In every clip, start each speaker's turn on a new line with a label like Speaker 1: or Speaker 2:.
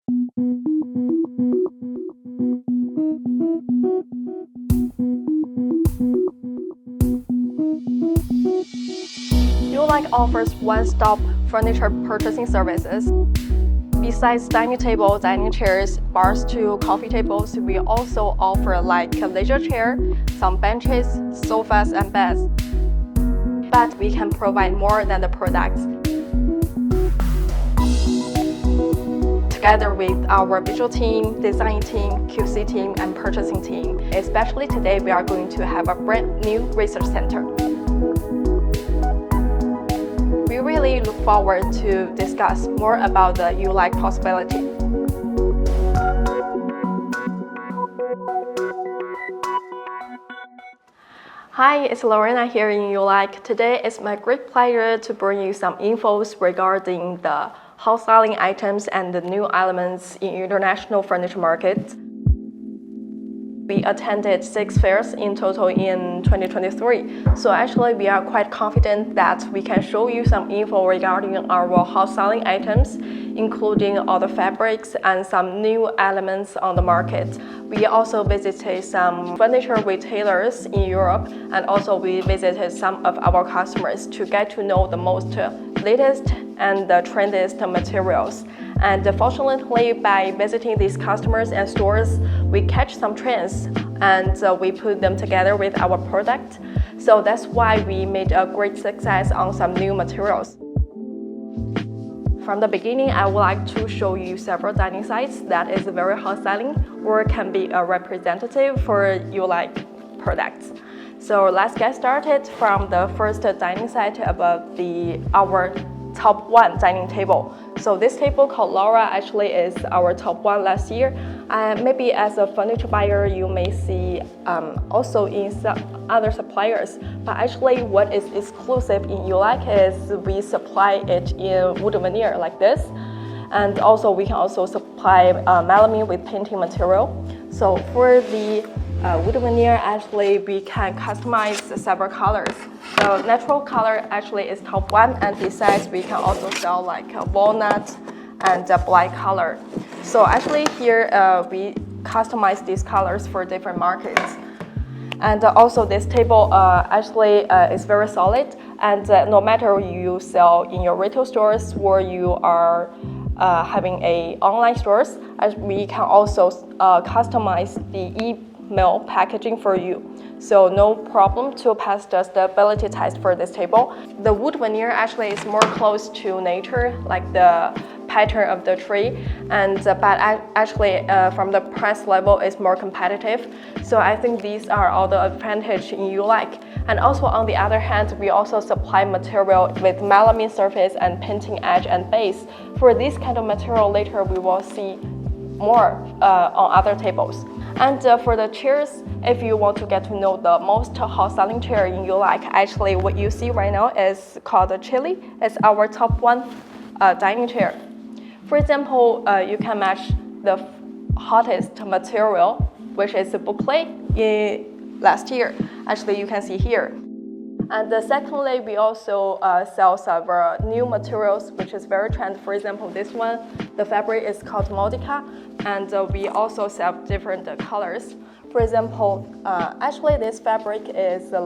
Speaker 1: Ulike offers one-stop furniture purchasing services. Besides dining tables, dining chairs, bars to coffee tables, we also offer like a leisure chair, some benches, sofas, and beds. But we can provide more than the products. Together with our visual team, design team, QC team, and purchasing team, especially today, we are going to have a brand new research center. We really look forward to discuss more about the Ulike possibility. Hi, it's Lorena here in Ulike. Today it's my great pleasure to bring you some infos regarding the house styling items and the new elements in international furniture market. We attended 6 fairs in total in 2023. So actually we are quite confident that we can show you some info regarding our house styling items, including all the fabrics and some new elements on the market. We also visited some furniture retailers in Europe, and also we visited some of our customers to get to know the most latest and the trendiest materials. And fortunately, by visiting these customers and stores, we catch some trends and we put them together with our product. So that's why we made a great success on some new materials. From the beginning, I would like to show you several dining sites that is very hot selling or can be a representative for Ulike products. So let's get started from the first dining site above our top 1 dining table. So this table called Laura actually is our top 1 last year. Maybe as a furniture buyer, you may see also in some other suppliers. But actually what is exclusive in Ulike is we supply it in wood veneer like this. And also we can also supply melamine with painting material. So for the wood veneer, actually we can customize several colors. The natural color actually is top 1, and besides we can also sell like a walnut and a black color. So actually here we customize these colors for different markets. And also this table actually is very solid, and no matter you sell in your retail stores or you are having online stores, we can also customize the email packaging for you. So no problem to pass the stability test for this table. The wood veneer actually is more close to nature, like the pattern of the tree, but actually from the price level is more competitive. So I think these are all the advantage in Ulike. And also on the other hand, we also supply material with melamine surface and painting edge and base. For this kind of material later we will see more on other tables. And for the chairs, if you want to get to know the most hot selling chair in Ulike, actually what you see right now is called the Chili. It's our top 1 dining chair. For example, you can match the hottest material, which is boucle last year. Actually, you can see here. And secondly, we also sell several new materials, which is very trendy. For example, this one, the fabric is called Modica, and we also sell different colors. For example, actually this fabric is a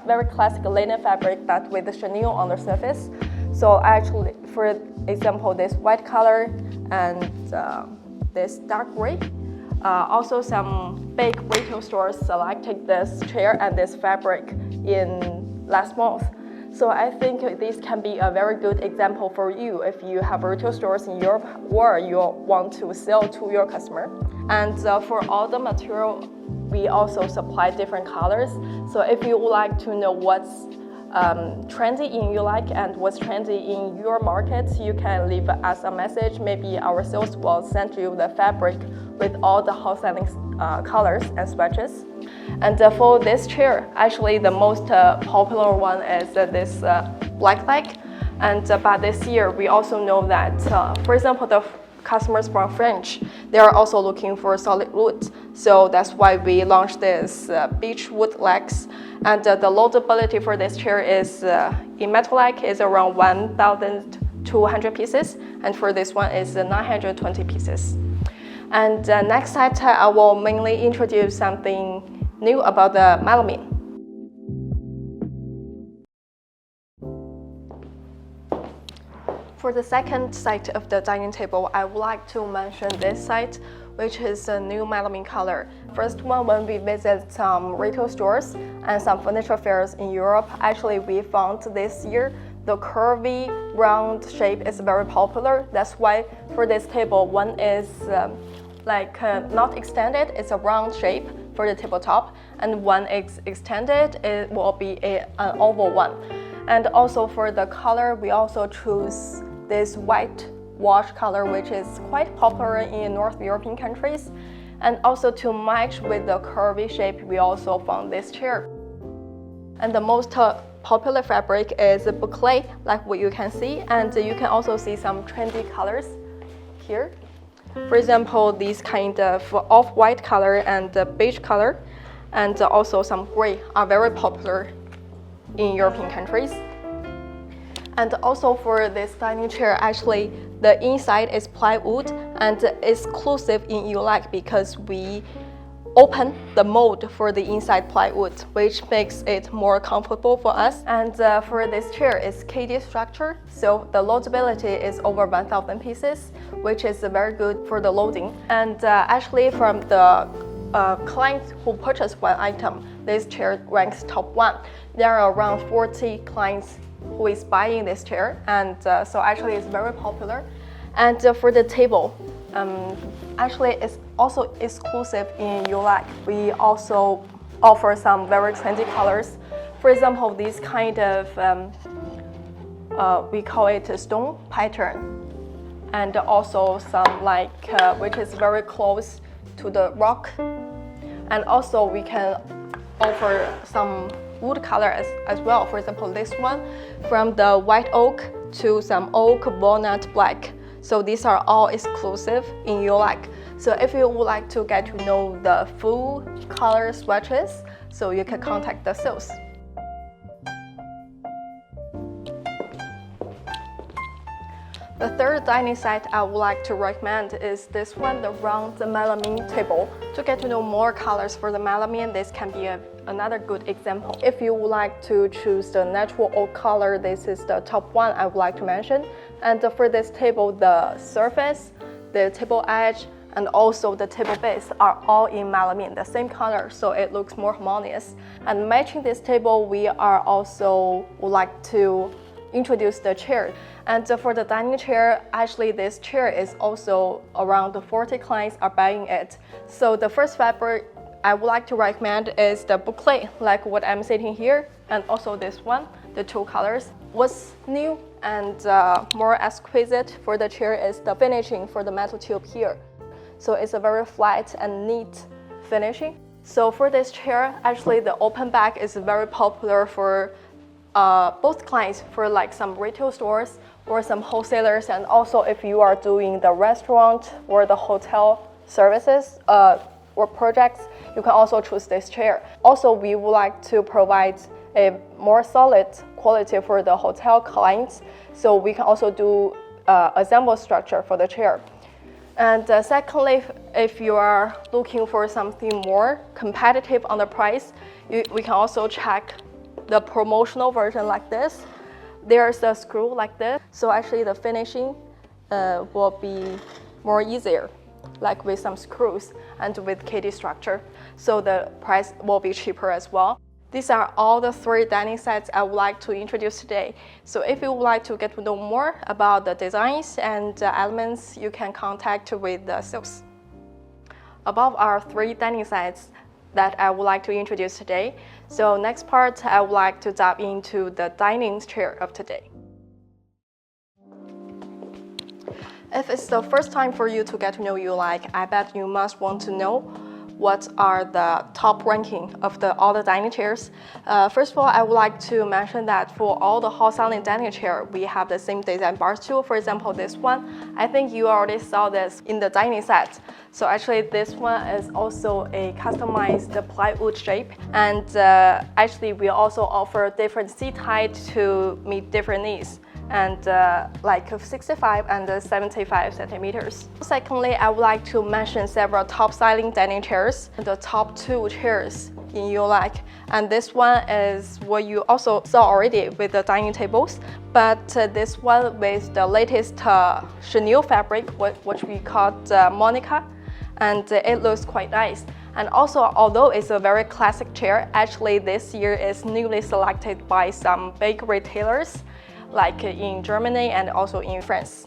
Speaker 1: very classic linen fabric, but with the chenille on the surface. So actually, for example, this white color and this dark gray. Also, some big retail stores selected this chair and this fabric in last month. So I think this can be a very good example for you if you have retail stores in Europe or you want to sell to your customer. And for all the material, we also supply different colors. So if you would like to know what's trendy in Ulike and what's trendy in your market, you can leave us a message. Maybe our sales will send you the fabric with all the hot selling colors and swatches. And for this chair, actually the most popular one is this black leg. And but this year we also know that, for example, the customers from French, they are also looking for solid wood. So that's why we launched this beech wood legs. And the loadability for this chair is in metallic is around 1,000 200 pieces, and for this one is 920 pieces. And next slide, I will mainly introduce something new about the melamine. For the second side of the dining table, I would like to mention this side, which is a new melamine color. First one, when we visit some retail stores and some furniture fairs in Europe, actually we found this year the curvy round shape is very popular. That's why for this table, one is not extended, it's a round shape for the tabletop, and one is extended, it will be an oval one. And also for the color, we also choose this white wash color, which is quite popular in North European countries. And also to match with the curvy shape, we also found this chair. And the most popular fabric is boucle, like what you can see. And you can also see some trendy colors here. For example, these kind of off-white color and beige color, and also some gray are very popular in European countries. And also for this dining chair, actually the inside is plywood and exclusive in ULAC because we open the mold for the inside plywood, which makes it more comfortable for us. And for this chair, it's KD structure, so the loadability is over 1,000 pieces, which is very good for the loading. And actually from the clients who purchase one item, this chair ranks top 1. There are around 40 clients who is buying this chair, and so actually it's very popular. And for the table, actually it's also exclusive in ULAC. We also offer some very trendy colors. For example, this kind of, we call it a stone pattern, and also some which is very close to the rock. And also we can offer some wood color as well. For example, this one from the white oak to some oak walnut black. So these are all exclusive in ULAC. So if you would like to get to know the full color swatches, so you can contact the sales. The third dining set I would like to recommend is this one, the round melamine table. To get to know more colors for the melamine, this can be another good example. If you would like to choose the natural oak color, this is the top one I would like to mention. And for this table, the surface, the table edge, and also the table base are all in melamine, the same color, so it looks more harmonious. And matching this table, we are also would like to introduce the chair. And for the dining chair, actually this chair is also around 40 clients are buying it. So the first fabric I would like to recommend is the boucle, like what I'm sitting here, and also this one, the two colors. What's new and more exquisite for the chair is the finishing for the metal tube here. So it's a very flat and neat finishing. So for this chair, actually the open back is very popular for both clients, for like some retail stores or some wholesalers, and also if you are doing the restaurant or the hotel services or projects, you can also choose this chair. Also, we would like to provide a more solid quality for the hotel clients, so we can also do assemble structure for the chair. And secondly, if you are looking for something more competitive on the price, we can also check the promotional version like this. There's a screw like this, so actually the finishing will be more easier, like with some screws and with KD structure, so the price will be cheaper as well. These are all the three dining sets I would like to introduce today. So if you would like to get to know more about the designs and elements, you can contact with the sales. Above are three dining sets that I would like to introduce today. So next part, I would like to dive into the dining chair of today. If it's the first time for you to get to know ULAC, I bet you must want to know what are the top ranking of all the dining chairs. First of all, I would like to mention that for all the hot-selling dining chair, we have the same design bars too. For example, this one, I think you already saw this in the dining set. So actually this one is also a customized plywood shape, and actually we also offer different seat height to meet different needs. and like 65 and 75 centimeters. Secondly, I would like to mention several top-selling dining chairs. The top 2 chairs in you like, and this one is what you also saw already with the dining tables, but this one with the latest chenille fabric, which we call Monica, and it looks quite nice. And also, although it's a very classic chair, actually this year is newly selected by some big retailers, like in Germany and also in France.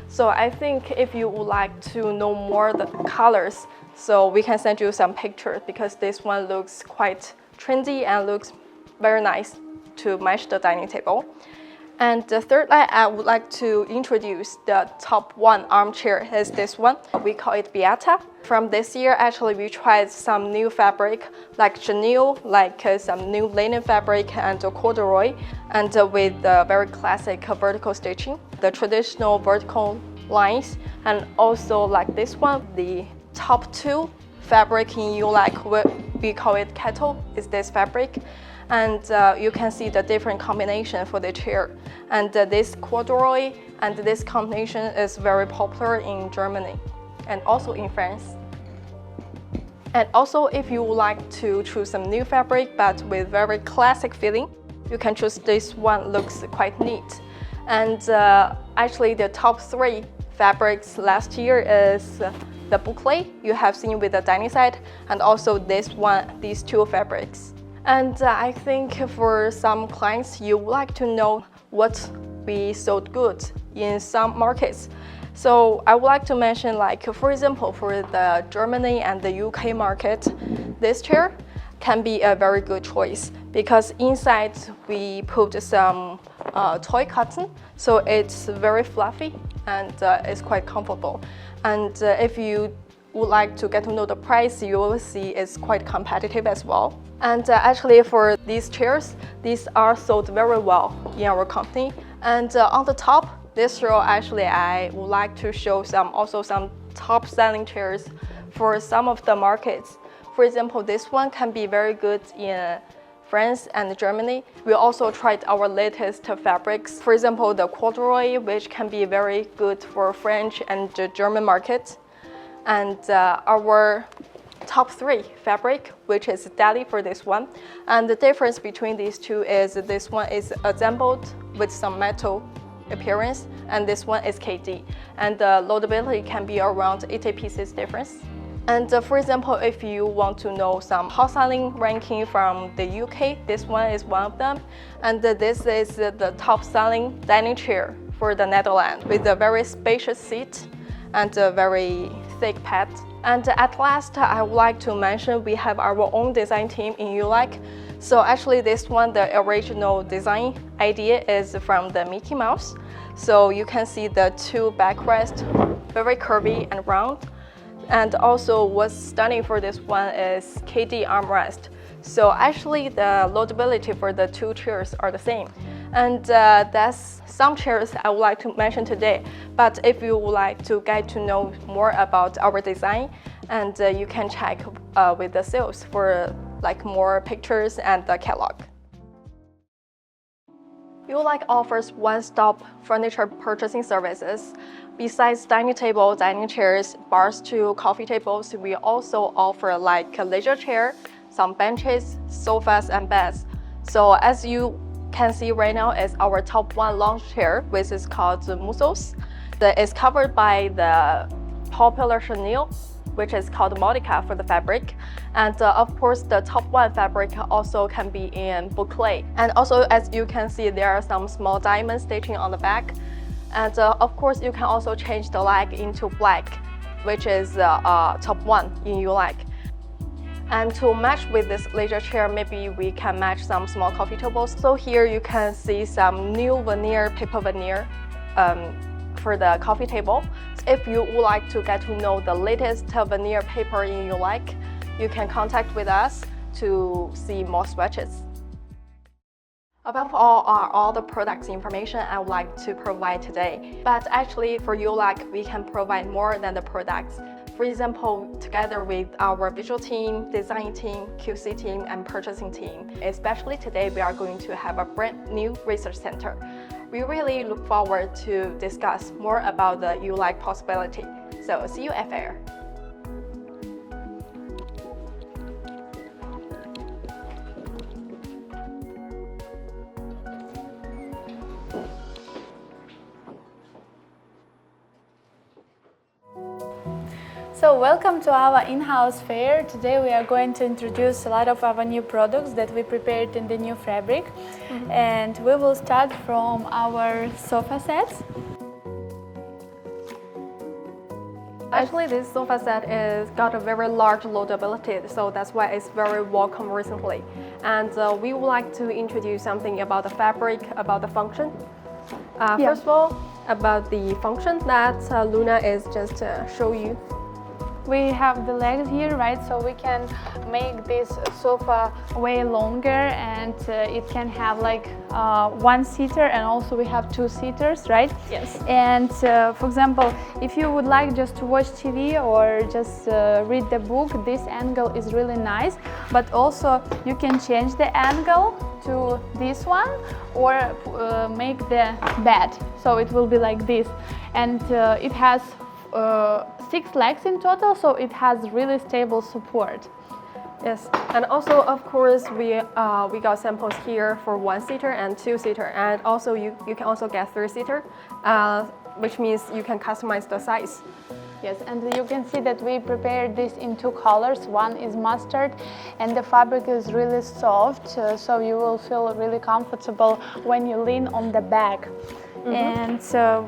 Speaker 1: So I think if you would like to know more the colors, so we can send you some pictures, because this one looks quite trendy and looks very nice to match the dining table. And the third line, I would like to introduce the top 1 armchair is this one. We call it Beata. From this year, actually, we tried some new fabric like chenille, like some new linen fabric and corduroy, and with very classic vertical stitching, the traditional vertical lines, and also like this one, the top 2 fabric in you like we call it kettle is this fabric. And you can see the different combination for the chair. And this corduroy and this combination is very popular in Germany and also in France. And also, if you would like to choose some new fabric but with very classic feeling, you can choose this one. Looks quite neat. And actually, the top 3 fabrics last year is the boucle you have seen with the dining set, and also this one, these 2 fabrics. And I think for some clients, you would like to know what we sold good in some markets. So I would like to mention, like, for example, for the Germany and the UK market, this chair can be a very good choice because inside we put some toy cotton, so it's very fluffy and it's quite comfortable. And if you would like to get to know the price, you will see it's quite competitive as well. And actually for these chairs, these are sold very well in our company. And on the top, this row, actually I would like to show some top selling chairs for some of the markets. For example, this one can be very good in France and Germany. We also tried our latest fabrics. For example, the corduroy, which can be very good for French and German markets. And our top 3 fabric, which is Dali for this one. And the difference between these 2 is this one is assembled with some metal appearance, and this one is KD. And the loadability can be around 80 pieces difference. And for example, if you want to know some hot selling ranking from the UK, this one is one of them. And this is the top selling dining chair for the Netherlands with a very spacious seat and a very thick pad. And at last, I would like to mention we have our own design team in Ulike. So actually this one, the original design idea is from the Mickey Mouse. So you can see the 2 backrests, very curvy and round. And also what's stunning for this one is KD armrest. So actually the loadability for the 2 chairs are the same. And that's some chairs I would like to mention today. But if you would like to get to know more about our design, and you can check with the sales for like more pictures and the catalog. Ulike offers one-stop furniture purchasing services. Besides dining table, dining chairs, bars to coffee tables, we also offer like a leisure chair, some benches, sofas, and beds. So as you can see right now is our top 1 lounge chair, which is called the Musos. That is covered by the popular chenille, which is called Monica for the fabric. And of course, the top 1 fabric also can be in boucle. And also, as you can see, there are some small diamond stitching on the back. And of course, you can also change the leg into black, which is top 1 in Ulike. And to match with this leisure chair, maybe we can match some small coffee tables. So here you can see some new veneer, paper veneer for the coffee table. If you would like to get to know the latest veneer paper in Ulike, you can contact with us to see more swatches. Above all are all the products information I would like to provide today. But actually for Ulike, we can provide more than the products. For example, together with our visual team, design team, QC team, and purchasing team, especially today we are going to have a brand new research center. We really look forward to discuss more about the U-like possibility. So see you at Fair.
Speaker 2: So welcome to our in-house fair. Today we are going to introduce a lot of our new products that we prepared in the new fabric. And we will start from our sofa sets.
Speaker 1: Actually, this sofa set is got a very large loadability, so that's why it's very welcome recently. And we would like to introduce something about the fabric, about the function. First of all, about the function that Luna is just show you.
Speaker 2: We have the legs here, right? So we can make this sofa way longer, and it can have like one-seater, and also we have two-seaters, right?
Speaker 1: Yes.
Speaker 2: And for example, if you would like just to watch TV or just read the book, this angle is really nice. But also you can change the angle to this one, or make the bed, so it will be like this. And it has 6 legs in total, so it has really stable support.
Speaker 1: Yes, and also of course we got samples here for 1-seater and 2-seater, and also you can also get 3-seater, which means you can customize the size.
Speaker 2: Yes, and you can see that we prepared this in 2 colors. One is mustard, and the fabric is really soft, so you will feel really comfortable when you lean on the back. And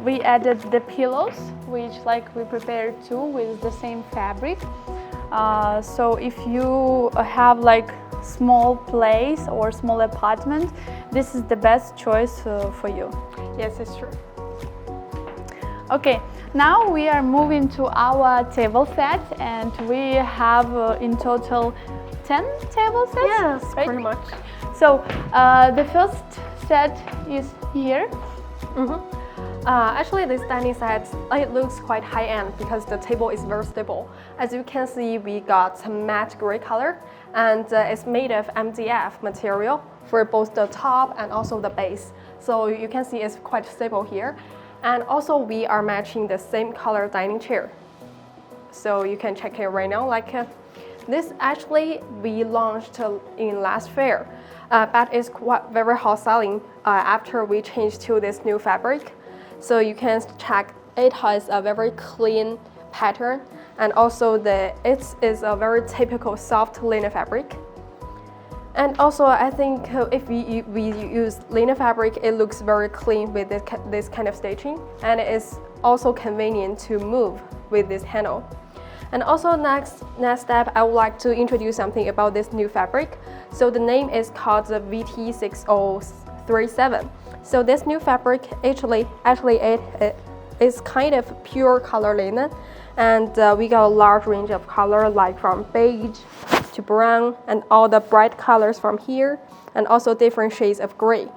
Speaker 2: we added the pillows, which we prepared too with the same fabric. So if you have like small place or small apartment, this is the best choice for you.
Speaker 1: Yes, it's true.
Speaker 2: Okay, now we are moving to our table set, and we have in total 10 table sets.
Speaker 1: Yes,
Speaker 2: right?
Speaker 1: pretty much.
Speaker 2: So the first set is here.
Speaker 1: Actually, this dining set, it looks quite high-end because the table is very stable. As you can see, we got some matte gray color, and it's made of MDF material for both the top and also the base. So you can see it's quite stable here. And also we are matching the same color dining chair. So you can check it right now. This actually we launched in last fair, but it's quite very hot selling after we changed to this new fabric. So you can check it has a very clean pattern, and also it is a very typical soft linen fabric. And also I think if we use linen fabric, it looks very clean with this kind of stitching, and it is also convenient to move with this handle. And also next step, I would like to introduce something about this new fabric. So the name is called the VT6037. So this new fabric actually it is kind of pure color linen, and we got a large range of color, like from beige to brown, and all the bright colors from here, and also different shades of gray.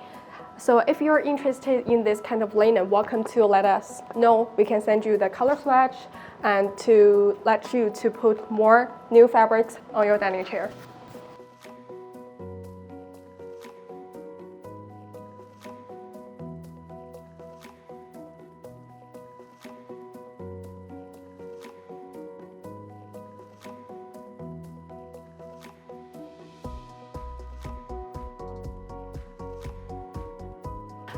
Speaker 1: So if you're interested in this kind of linen, welcome to let us know. We can send you the color swatch and to let you to put more new fabrics on your dining chair.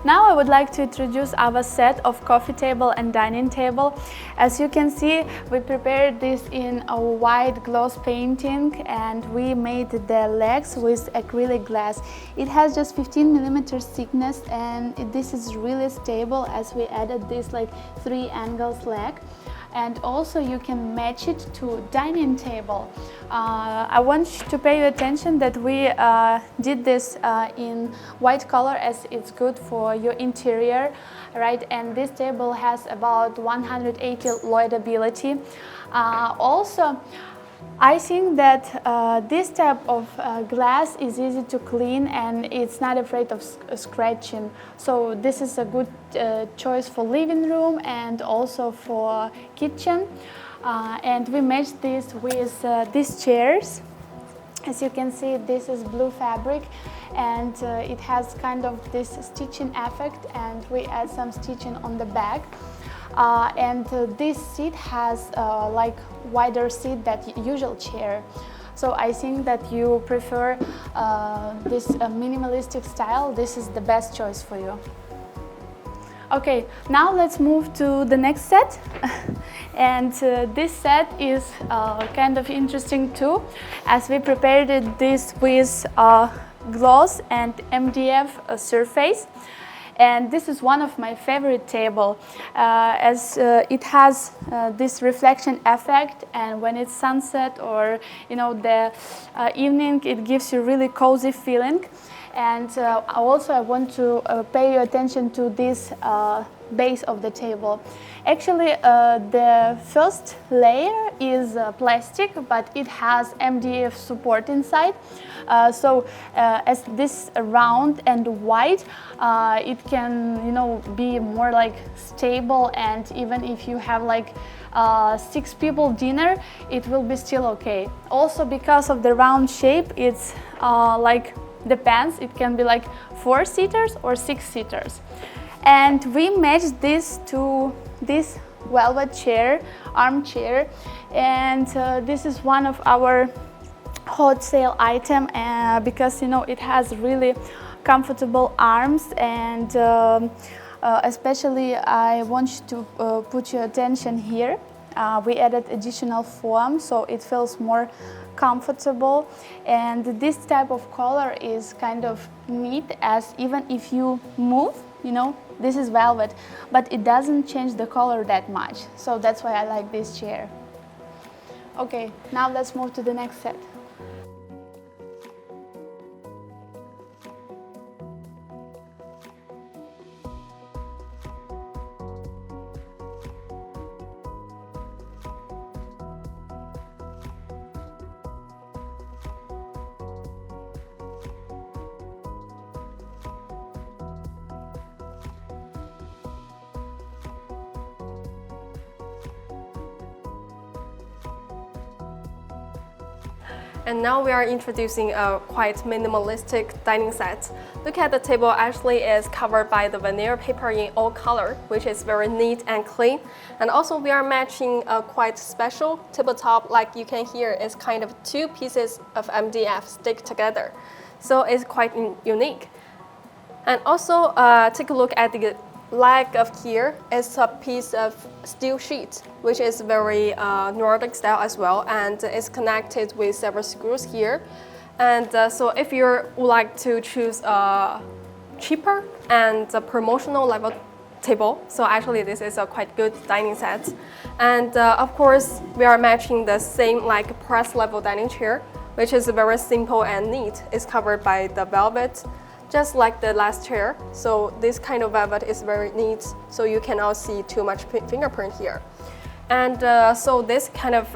Speaker 2: Now I would like to introduce our set of coffee table and dining table. As you can see, we prepared this in a white gloss painting, and we made the legs with acrylic glass. It has just 15mm thickness, and this is really stable as we added this 3 angles leg. And also you can match it to dining table. I want you to pay attention that we did this in white color, as it's good for your interior, right? And this table has about 180 loadability. Also, I think that this type of glass is easy to clean, and it's not afraid of scratching. So this is a good choice for living room and also for kitchen. And we matched this with these chairs. As you can see, this is blue fabric, and it has kind of this stitching effect, and we add some stitching on the back. This seat has like wider seat than usual chair. So I think that you prefer this minimalistic style. This is the best choice for you. Okay, now let's move to the next set. And this set is kind of interesting too, as we prepared this with gloss and MDF surface. And this is one of my favorite table, as it has this reflection effect, and when it's sunset or the evening, it gives you really cozy feeling. And also I want to pay your attention to this base of the table. Actually, the first layer is plastic, but it has MDF support inside. So as this round and wide, it can be more like stable, and even if you have like 6 people dinner, it will be still okay. Also, because of the round shape, it's like depends, it can be like 4-seaters or 6-seaters. And we matched this to this velvet chair, armchair, and this is one of our hot sale item because it has really comfortable arms, and especially I want you to put your attention here. We added additional foam, so it feels more comfortable, and this type of color is kind of neat, as even if you move, this is velvet, but it doesn't change the color that much. So that's why I like this chair. Okay, now let's move to the next set.
Speaker 1: And now we are introducing a quite minimalistic dining set. Look at the table, actually is covered by the veneer paper in all color, which is very neat and clean. And also we are matching a quite special tabletop, like you can hear, it's kind of 2 pieces of MDF stick together. So it's quite unique. And also take a look at the leg of here. It's a piece of steel sheet, which is very Nordic style as well, and it's connected with several screws here. And so if you would like to choose a cheaper and a promotional level table, so actually this is a quite good dining set. And of course we are matching the same like press level dining chair, which is very simple and neat. It's covered by the velvet, just like the last chair. So this kind of velvet is very neat, so you cannot see too much fingerprint here. And so this kind of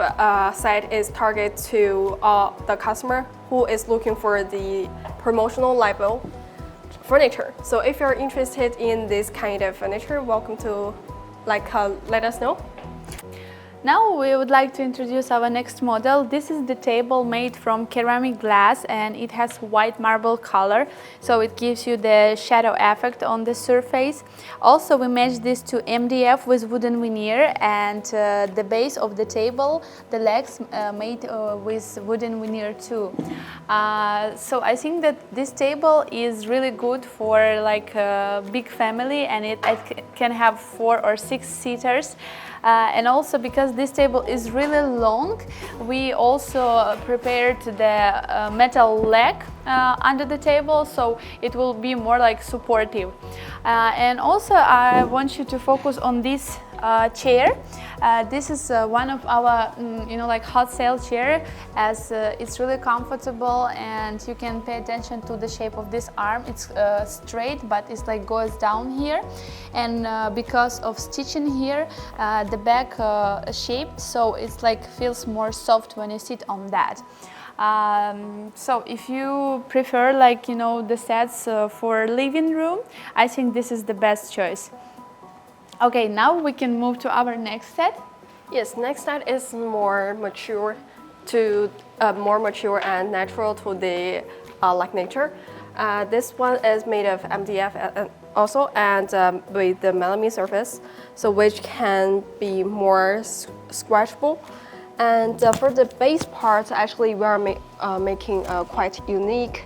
Speaker 1: set is targeted to the customer who is looking for the promotional level furniture. So if you're interested in this kind of furniture, welcome to let us know.
Speaker 2: Now we would like to introduce our next model. This is the table made from ceramic glass, and it has white marble color, so it gives you the shadow effect on the surface. Also, we matched this to MDF with wooden veneer, and the base of the table, the legs made with wooden veneer too. So I think that this table is really good for like a big family, and it can have 4 or 6 seaters. And also because this table is really long, we also prepared the metal leg under the table, so it will be more like supportive. And also I want you to focus on this chair. This is one of our like hot sale chair, as it's really comfortable, and you can pay attention to the shape of this arm. It's straight, but it's like goes down here, and because of stitching here, the back shaped, so it's like feels more soft when you sit on that. So if you prefer the sets for living room, I think this is the best choice. Okay, now we can move to our next set.
Speaker 1: Yes, next set is more mature to more mature and natural to the like nature. This one is made of MDF also, and with the melamine surface, so which can be more scratchable. And for the base part, actually we are making a quite unique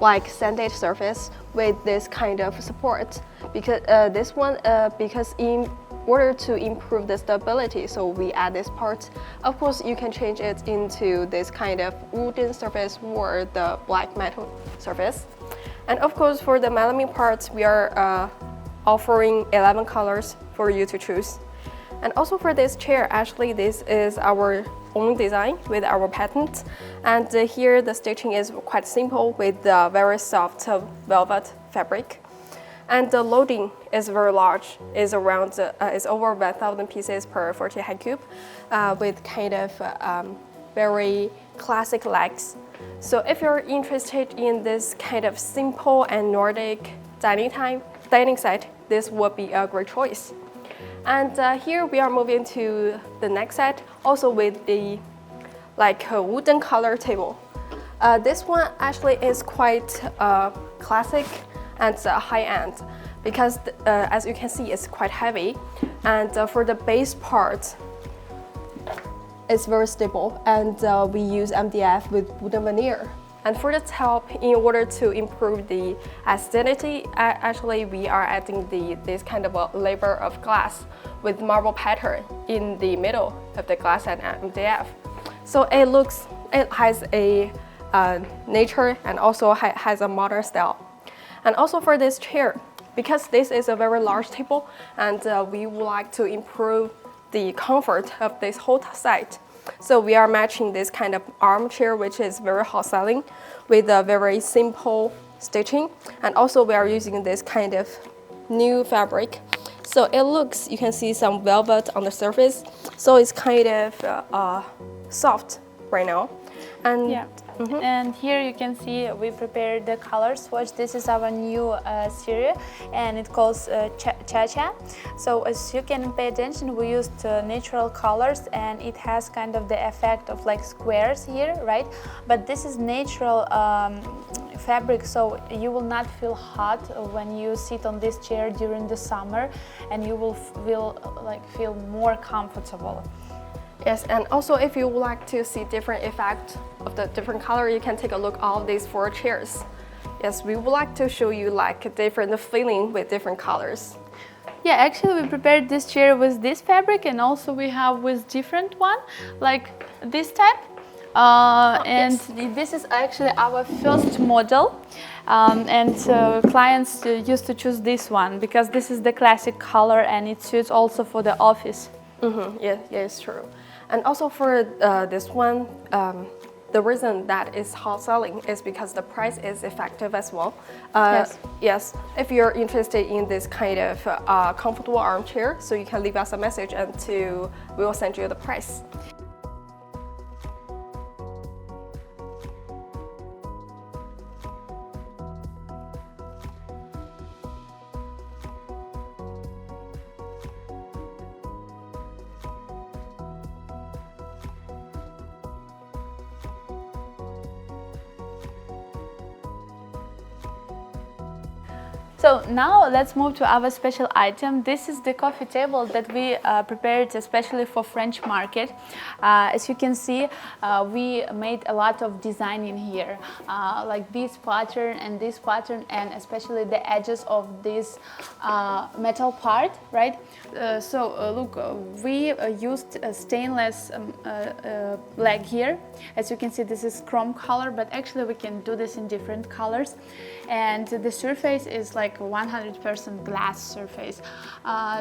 Speaker 1: like sanded surface with this kind of support, because this one because in order to improve the stability, so we add this part. Of course, you can change it into this kind of wooden surface or the black metal surface. And of course, for the melamine part, we are offering 11 colors for you to choose. And also for this chair, actually this is our own design with our patent. And here the stitching is quite simple with the very soft velvet fabric. And the loading is very large, is around is over 1,000 pieces per 40 hand cube, with kind of very classic legs. So if you're interested in this kind of simple and Nordic dining set, this would be a great choice. And here we are moving to the next set, also with the like a wooden color table. This one actually is quite classic and high-end, because as you can see, it's quite heavy, and for the base part, it's very stable, and we use MDF with wooden veneer. And for the top, in order to improve the aesthetic, actually we are adding this kind of a layer of glass with marble pattern in the middle of the glass and MDF. So it has a nature and also has a modern style. And also for this chair, because this is a very large table, and we would like to improve the comfort of this whole site. So we are matching this kind of armchair, which is very hot selling, with a very simple stitching. And also we are using this kind of new fabric. So it looks, you can see some velvet on the surface. So it's kind of soft right now. And
Speaker 2: yeah. And here you can see we prepared the color swatch. This is our new series, and it calls Cha-Cha. So as you can pay attention, we used natural colors, and it has kind of the effect of like squares here, right? But this is natural fabric, so you will not feel hot when you sit on this chair during the summer, and you will feel more comfortable.
Speaker 1: Yes, and also if you would like to see different effect of the different color, you can take a look at all these 4 chairs. Yes, we would like to show you like a different feeling with different colors.
Speaker 2: Yeah, actually we prepared this chair with this fabric, and also we have with different one, like this type. And
Speaker 1: yes.
Speaker 2: This is actually our first model, and clients used to choose this one because this is the classic color and it suits also for the office.
Speaker 1: Yeah, it's true. And also for this one, the reason that it's hot selling is because the price is effective as well.
Speaker 2: Yes.
Speaker 1: Yes, if you're interested in this kind of comfortable armchair, so you can leave us a message and we will send you the price.
Speaker 2: So now let's move to our special item. This is the coffee table that we prepared especially for French market. As you can see, we made a lot of design in here, like this pattern, and especially the edges of this metal part, right? Look, we used a stainless leg here. As you can see, this is chrome color, but actually we can do this in different colors. And the surface is like 100% glass surface.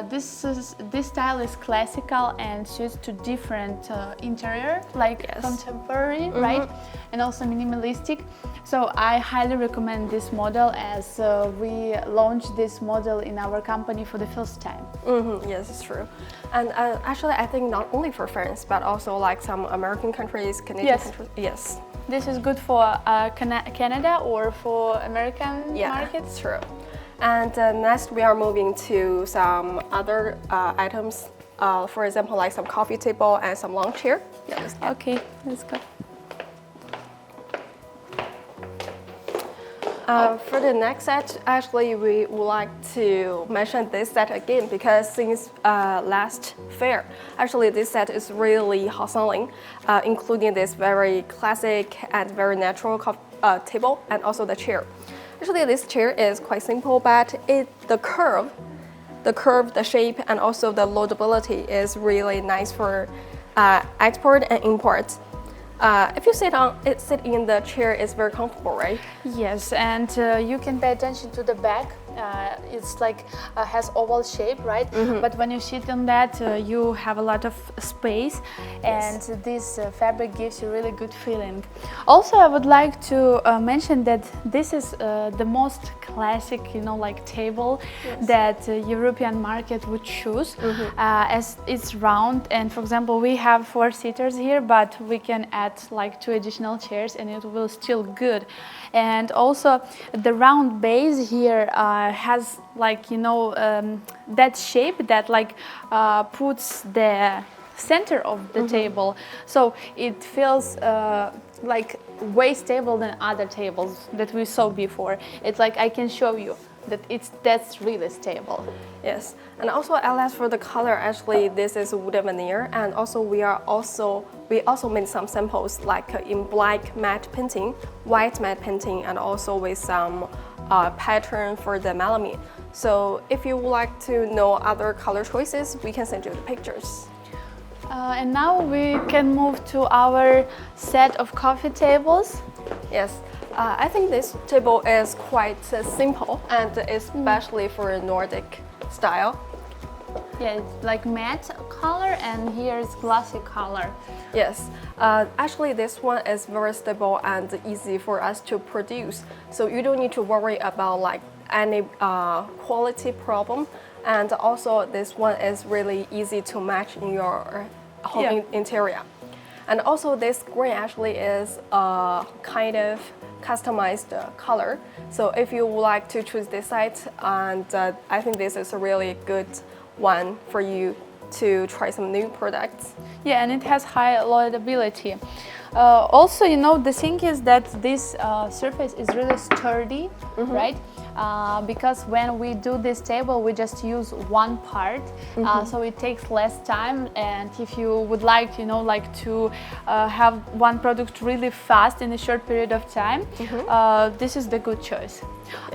Speaker 2: This style is classical and suits to different interior, like contemporary, right? And also minimalistic. So I highly recommend this model, as we launched this model in our company for the first time.
Speaker 1: Yes, it's true. And actually, I think not only for France, but also like some American countries, Canadian countries. Yes.
Speaker 2: This is good for Canada or for American markets.
Speaker 1: True. And next we are moving to some other items for example, like some coffee table and some lawn chair. Yeah, let's get.
Speaker 2: Okay, let's go.
Speaker 1: For the next set, actually, we would like to mention this set again because since last fair, actually this set is really hot selling, including this very classic and very natural table and also the chair. Actually, this chair is quite simple, but the curve, the shape, and also the loadability is really nice for export and import. If you sit in the chair, it's very comfortable, right?
Speaker 2: Yes, and you can pay attention to the back. It's like has oval shape, right? But when you sit on that, you have a lot of space, and this fabric gives you really good feeling. Also, I would like to mention that this is the most classic, like table that European market would choose, as it's round. And for example, we have 4 seaters here, but we can add like 2 additional chairs, and it will still good. And also, the round base here has like that shape that like puts the center of the table, so it feels like way stable than other tables that we saw before. It's like I can show you that that's really stable.
Speaker 1: Yes, and also as for the color, actually this is wooden veneer, and also we also made some samples like in black matte painting, white matte painting, and also with some pattern for the melamine. So if you would like to know other color choices, we can send you the pictures.
Speaker 2: And now we can move to our set of coffee tables.
Speaker 1: Yes. I think this table is quite simple, and especially for a Nordic style.
Speaker 2: Yeah, it's like matte color, and here is glossy color.
Speaker 1: Yes, actually this one is very stable and easy for us to produce, so you don't need to worry about like any quality problem. And also this one is really easy to match in your home interior. And also this green actually is a kind of customized color. So if you would like to choose this site, and I think this is a really good one for you to try some new products.
Speaker 2: Yeah, and it has high loadability. Also, the thing is that this surface is really sturdy, right? Because when we do this table, we just use one part, so it takes less time. And if you would like, to have one product really fast in a short period of time, this is the good choice.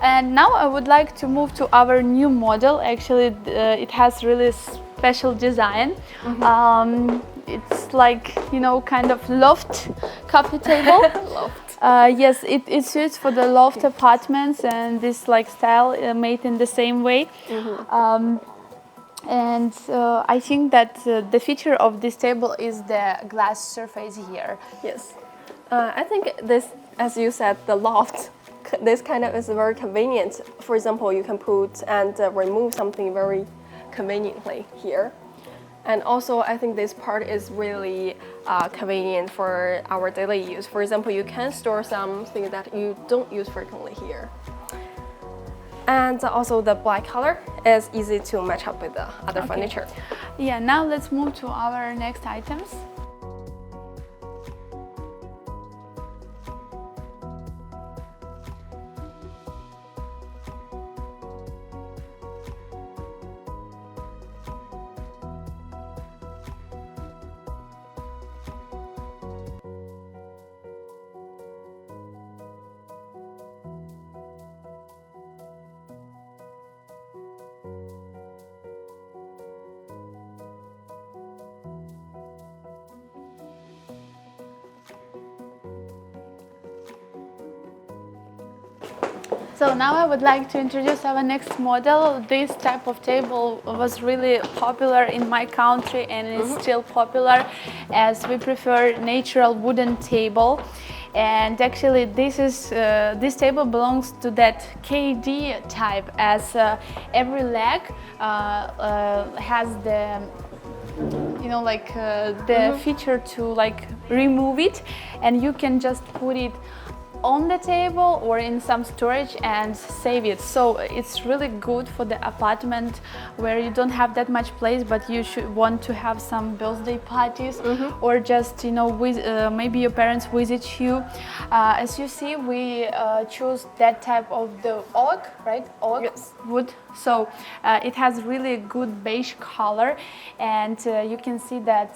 Speaker 2: And now I would like to move to our new model. Actually, it has really special design. It's like, kind of loft coffee table.
Speaker 1: Loft.
Speaker 2: Yes, it suits for the loft apartments, and this like style made in the same way. And I think that the feature of this table is the glass surface here.
Speaker 1: Yes. I think this, as you said, the loft, this kind of is very convenient. For example, you can put and remove something very conveniently here. And also, I think this part is really convenient for our daily use. For example, you can store something that you don't use frequently here. And also the black color is easy to match up with the other furniture.
Speaker 2: Yeah, now let's move to our next items. So now I would like to introduce our next model. This type of table was really popular in my country, and is still popular, as we prefer natural wooden table. And actually this table belongs to that KD type, as every leg has the the feature to like remove it, and you can just put it on the table or in some storage and save it. So it's really good for the apartment where you don't have that much place, but you should want to have some birthday parties or just, you know, maybe your parents visit you. As you see, we choose that type of the oak, right? Oak wood. So it has really good beige color, and you can see that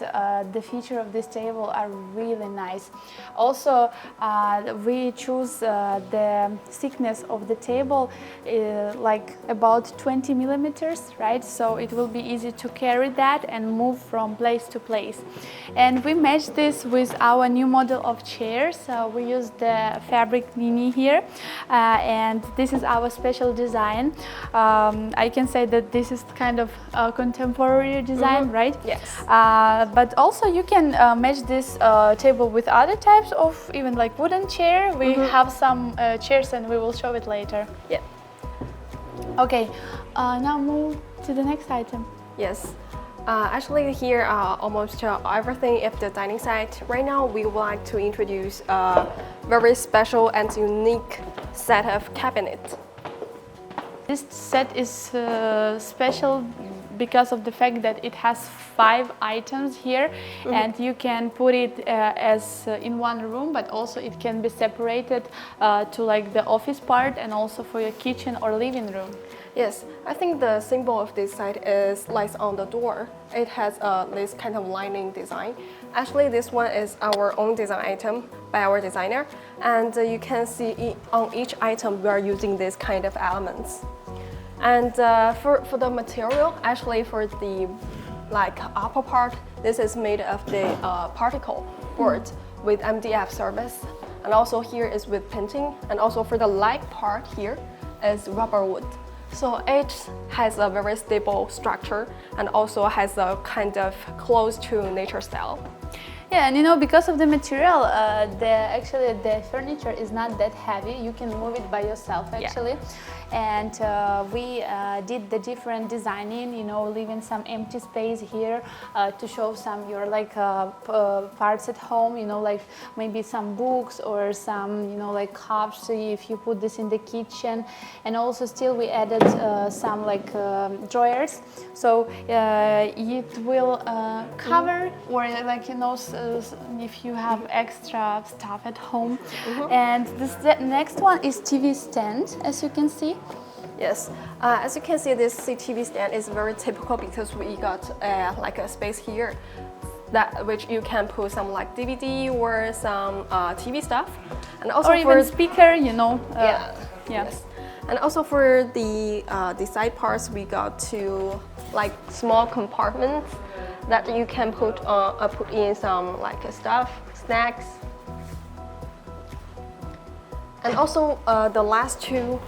Speaker 2: the feature of this table are really nice. Also, we choose the thickness of the table like about 20 millimeters, right? So it will be easy to carry that and move from place to place. And we match this with our new model of chairs. We use the fabric Nini here, and this is our special design. I can say that this is kind of a contemporary design, right?
Speaker 1: Yes.
Speaker 2: But also you can match this table with other types of even like wooden chair. We have some chairs and we will show it later.
Speaker 1: Yeah.
Speaker 2: Okay, now move to the next item.
Speaker 1: Yes. Actually, here almost everything of the dining set. Right now, we would like to introduce a very special and unique set of cabinets.
Speaker 2: This set is special because of the fact that it has 5 items here, and you can put it as in one room, but also it can be separated to like the office part and also for your kitchen or living room.
Speaker 1: Yes, I think the symbol of this set is lies on the door. It has this kind of lining design. Actually, this one is our own design item by our designer, and you can see on each item we are using this kind of elements. And for the material, actually for the like upper part, this is made of the particle board with MDF surface, and also here is with painting, and also for the leg part here is rubber wood. So it has a very stable structure and also has a kind of close to nature style.
Speaker 2: Yeah, and you know, because of the material, actually the furniture is not that heavy. You can move it by yourself actually. And we did the different designing, you know, leaving some empty space here to show some your like parts at home, you know, like maybe some books or some, you know, like cups. So if you put this in the kitchen, and also still we added some like drawers. So it will cover or like, you know, if you have extra stuff at home. And the next one is TV stand, as you can see.
Speaker 1: Yes, as you can see, this TV stand is very typical because we got like a space here that which you can put some like DVD or some TV stuff, and also
Speaker 2: or even speaker, you know.
Speaker 1: Yes. And also for the side parts, we got two like small compartments that you can put in some like stuff, snacks. And also the last two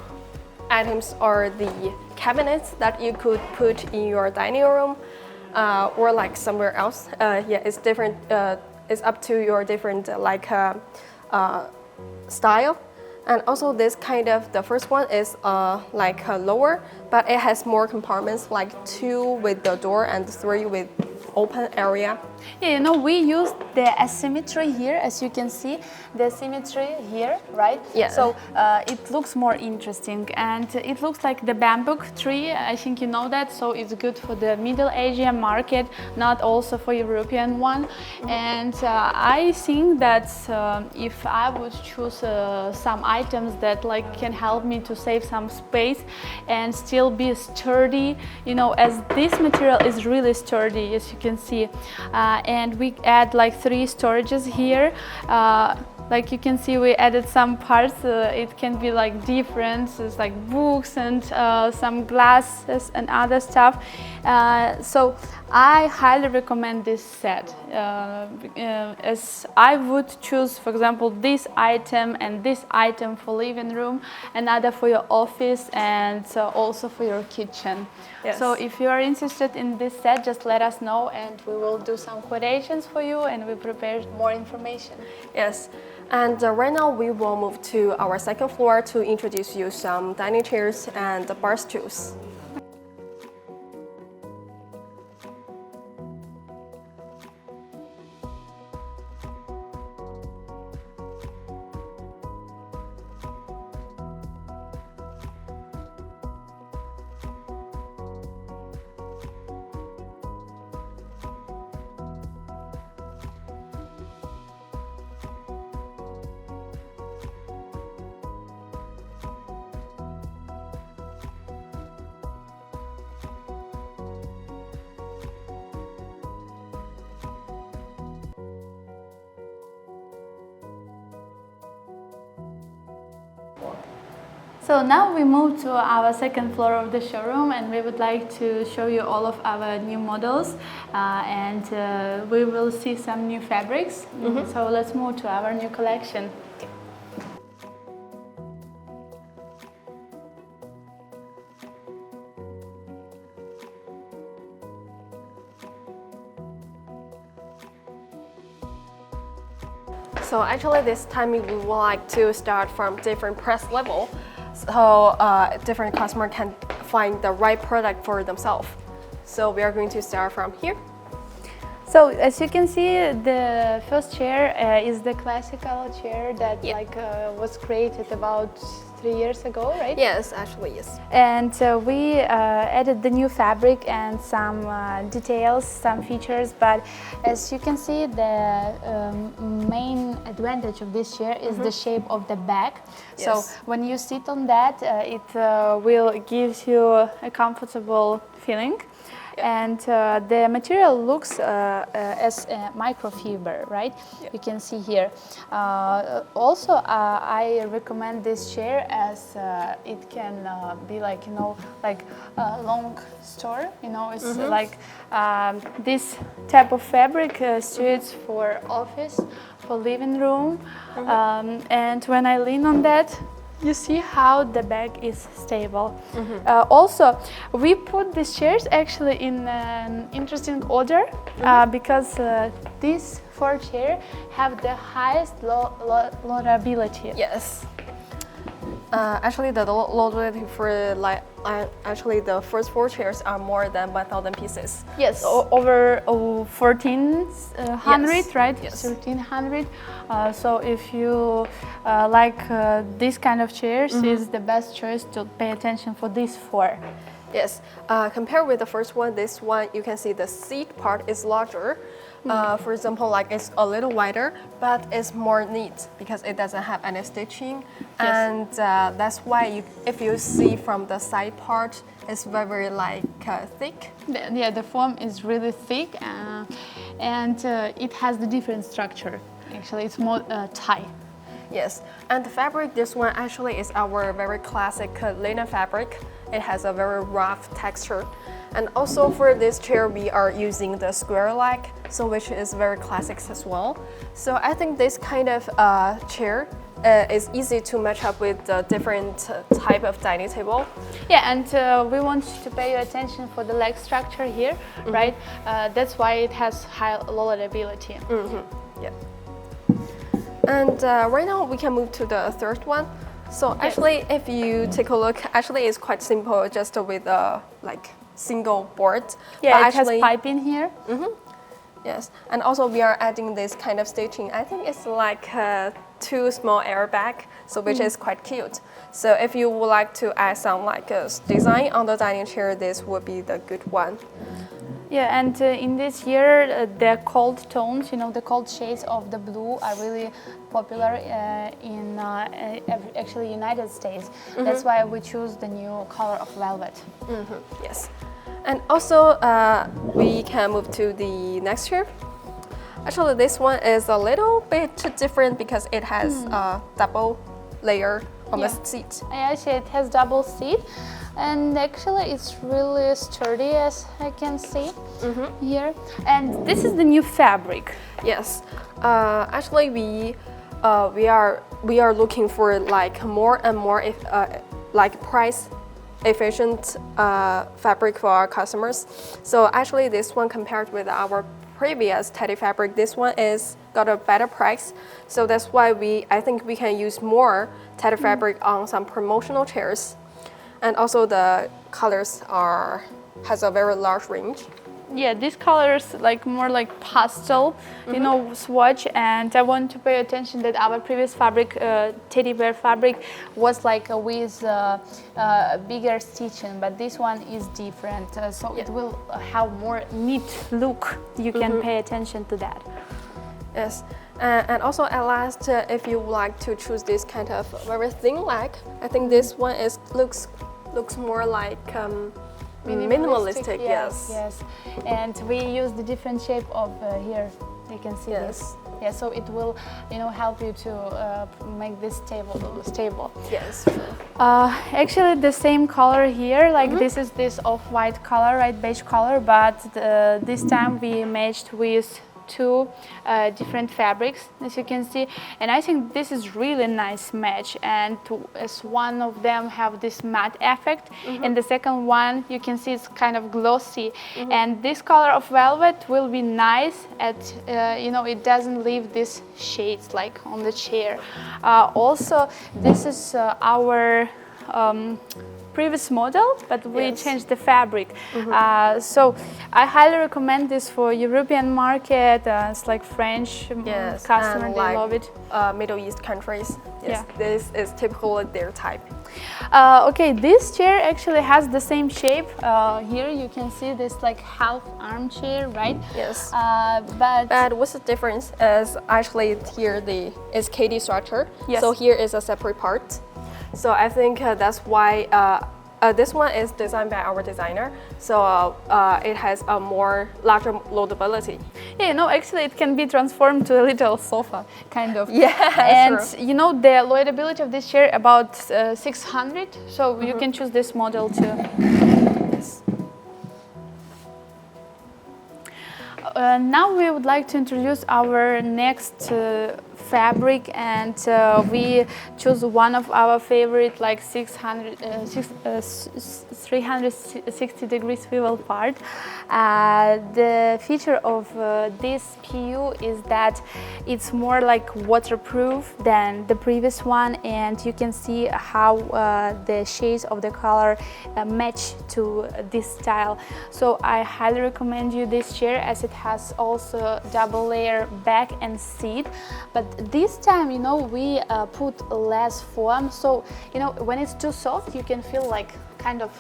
Speaker 1: items are the cabinets that you could put in your dining room or like somewhere else. Yeah, it's different. It's up to your different style. And also this kind of, the first one is like lower, but it has more compartments, like 2 with the door and 3 with open area.
Speaker 2: Yeah, you know, we used the asymmetry here, as you can see, the symmetry here, right?
Speaker 1: Yeah.
Speaker 2: So it looks more interesting, and it looks like the bamboo tree. I think you know that, so it's good for the Middle Asian market, not also for European one. And I think that if I would choose some items that like can help me to save some space and still be sturdy, you know, as this material is really sturdy, as you can see. And we add like 3 storages here. Like you can see, we added some parts. It can be like different. It's like books and some glasses and other stuff. So I highly recommend this set, as I would choose, for example, this item and this item for living room, another for your office, and also for your kitchen.
Speaker 1: Yes.
Speaker 2: So if you are interested in this set, just let us know and we will do some quotations for you, and we prepared more information.
Speaker 1: Yes. And right now we will move to our second floor to introduce you some dining chairs and bar stools.
Speaker 2: So now we move to our second floor of the showroom, and we would like to show you all of our new models, and we will see some new fabrics. So let's move to our new collection.
Speaker 1: So actually this time we would like to start from different price level, so different customer can find the right product for themselves. So we are going to start from here.
Speaker 2: So as you can see, the first chair is the classical chair that was created about 3 years ago, right?
Speaker 1: Yes, actually yes.
Speaker 2: And we added the new fabric and some details, some features, but as you can see, the main advantage of this chair is the shape of the back.
Speaker 1: Yes.
Speaker 2: So when you sit on that, it will give you a comfortable feeling. And the material looks as a microfiber, right?
Speaker 1: Yep.
Speaker 2: You can see here. Also, I recommend this chair as it can be like, like a long store. It's like this type of fabric suits for office, for living room. And when I lean on that, you see how the back is stable. Also, we put these chairs actually in an interesting order because these 4 chairs have the highest loadability.
Speaker 1: Yes. Actually, the loadability for actually the first 4 chairs are more than 1,000 pieces.
Speaker 2: Yes, over 1,400,
Speaker 1: Yes.
Speaker 2: right?
Speaker 1: Yes.
Speaker 2: 1,300. So if you like this kind of chairs, is the best choice to pay attention for these 4.
Speaker 1: Yes. Compared with the first one, this one you can see the seat part is larger. For example, like it's a little wider, but it's more neat because it doesn't have any stitching, and that's why if you see from the side part, it's very thick.
Speaker 2: Yeah, the foam is really thick, and it has the different structure. Actually, it's more tight.
Speaker 1: Yes, and the fabric, this one actually is our very classic linen fabric. It has a very rough texture. And also for this chair, we are using the square leg, so which is very classic as well. So I think this kind of chair is easy to match up with the different type of dining table.
Speaker 2: Yeah, and we want to pay your attention for the leg structure here, right? That's why it has high loadability.
Speaker 1: Yeah. And right now we can move to the third one. So actually, if you take a look, actually it's quite simple, just with a single board.
Speaker 2: Yeah,
Speaker 1: but
Speaker 2: it has pipe in here.
Speaker 1: Yes, and also we are adding this kind of stitching. I think it's like 2 small airbag, so which is quite cute. So if you would like to add some design on the dining chair, this would be the good one.
Speaker 2: Yeah, and in this year, the cold tones, the cold shades of the blue are really popular in actually United States. That's why we choose the new color of velvet.
Speaker 1: Yes, and also we can move to the next chair. Actually, this one is a little bit different because it has a double layer on the seat.
Speaker 2: Yes, it has double seat. And actually it's really sturdy, as I can see here. And this is the new fabric.
Speaker 1: Yes, actually we are looking for more and more price efficient fabric for our customers. So actually this one, compared with our previous teddy fabric, this one is got a better price. So that's why I think we can use more teddy fabric on some promotional chairs. And also the colors has a very large range.
Speaker 2: Yeah, these colors more like pastel, swatch. And I want to pay attention that our previous fabric, teddy bear fabric, was with bigger stitching, but this one is different. So it will have more neat look. You can pay attention to that.
Speaker 1: Yes. And also at last, if you would like to choose this kind of very thin leg, I think this one looks more like minimalistic.
Speaker 2: Yes. And we use the different shape of here You can see
Speaker 1: Yes.
Speaker 2: this. Yeah, so it will, help you to make this table stable.
Speaker 1: Yes, true.
Speaker 2: Actually, the same color here, like this is this off-white color, right, beige color, but this time we matched with two different fabrics, as you can see, and I think this is really nice match. And as one of them have this matte effect, and the second one you can see it's kind of glossy, and this color of velvet will be nice at it doesn't leave these shades like on the chair. Also, this is our previous model, but we changed the fabric. So I highly recommend this for European market. It's like French customer, they love it.
Speaker 1: Middle East countries. Yes, this is typically their type.
Speaker 2: Okay, this chair actually has the same shape. Here you can see this like half armchair, right?
Speaker 1: Yes.
Speaker 2: But
Speaker 1: what's the difference? Is actually here is KD structure.
Speaker 2: Yes.
Speaker 1: So here is a separate part. So I think that's why this one is designed by our designer. So it has a more larger loadability.
Speaker 2: yeah, actually it can be transformed to a little sofa, kind of.
Speaker 1: Yeah,
Speaker 2: and
Speaker 1: true.
Speaker 2: the loadability of this chair about 600. So you can choose this model too.
Speaker 1: Yes.
Speaker 2: Now we would like to introduce our next fabric, and we choose one of our favorite, like 360 degrees swivel part. The feature of this PU is that it's more like waterproof than the previous one, and you can see how the shades of the color match to this style. So I highly recommend you this chair, as it has also double layer back and seat. But this time, we put less foam, so when it's too soft, you can feel like kind of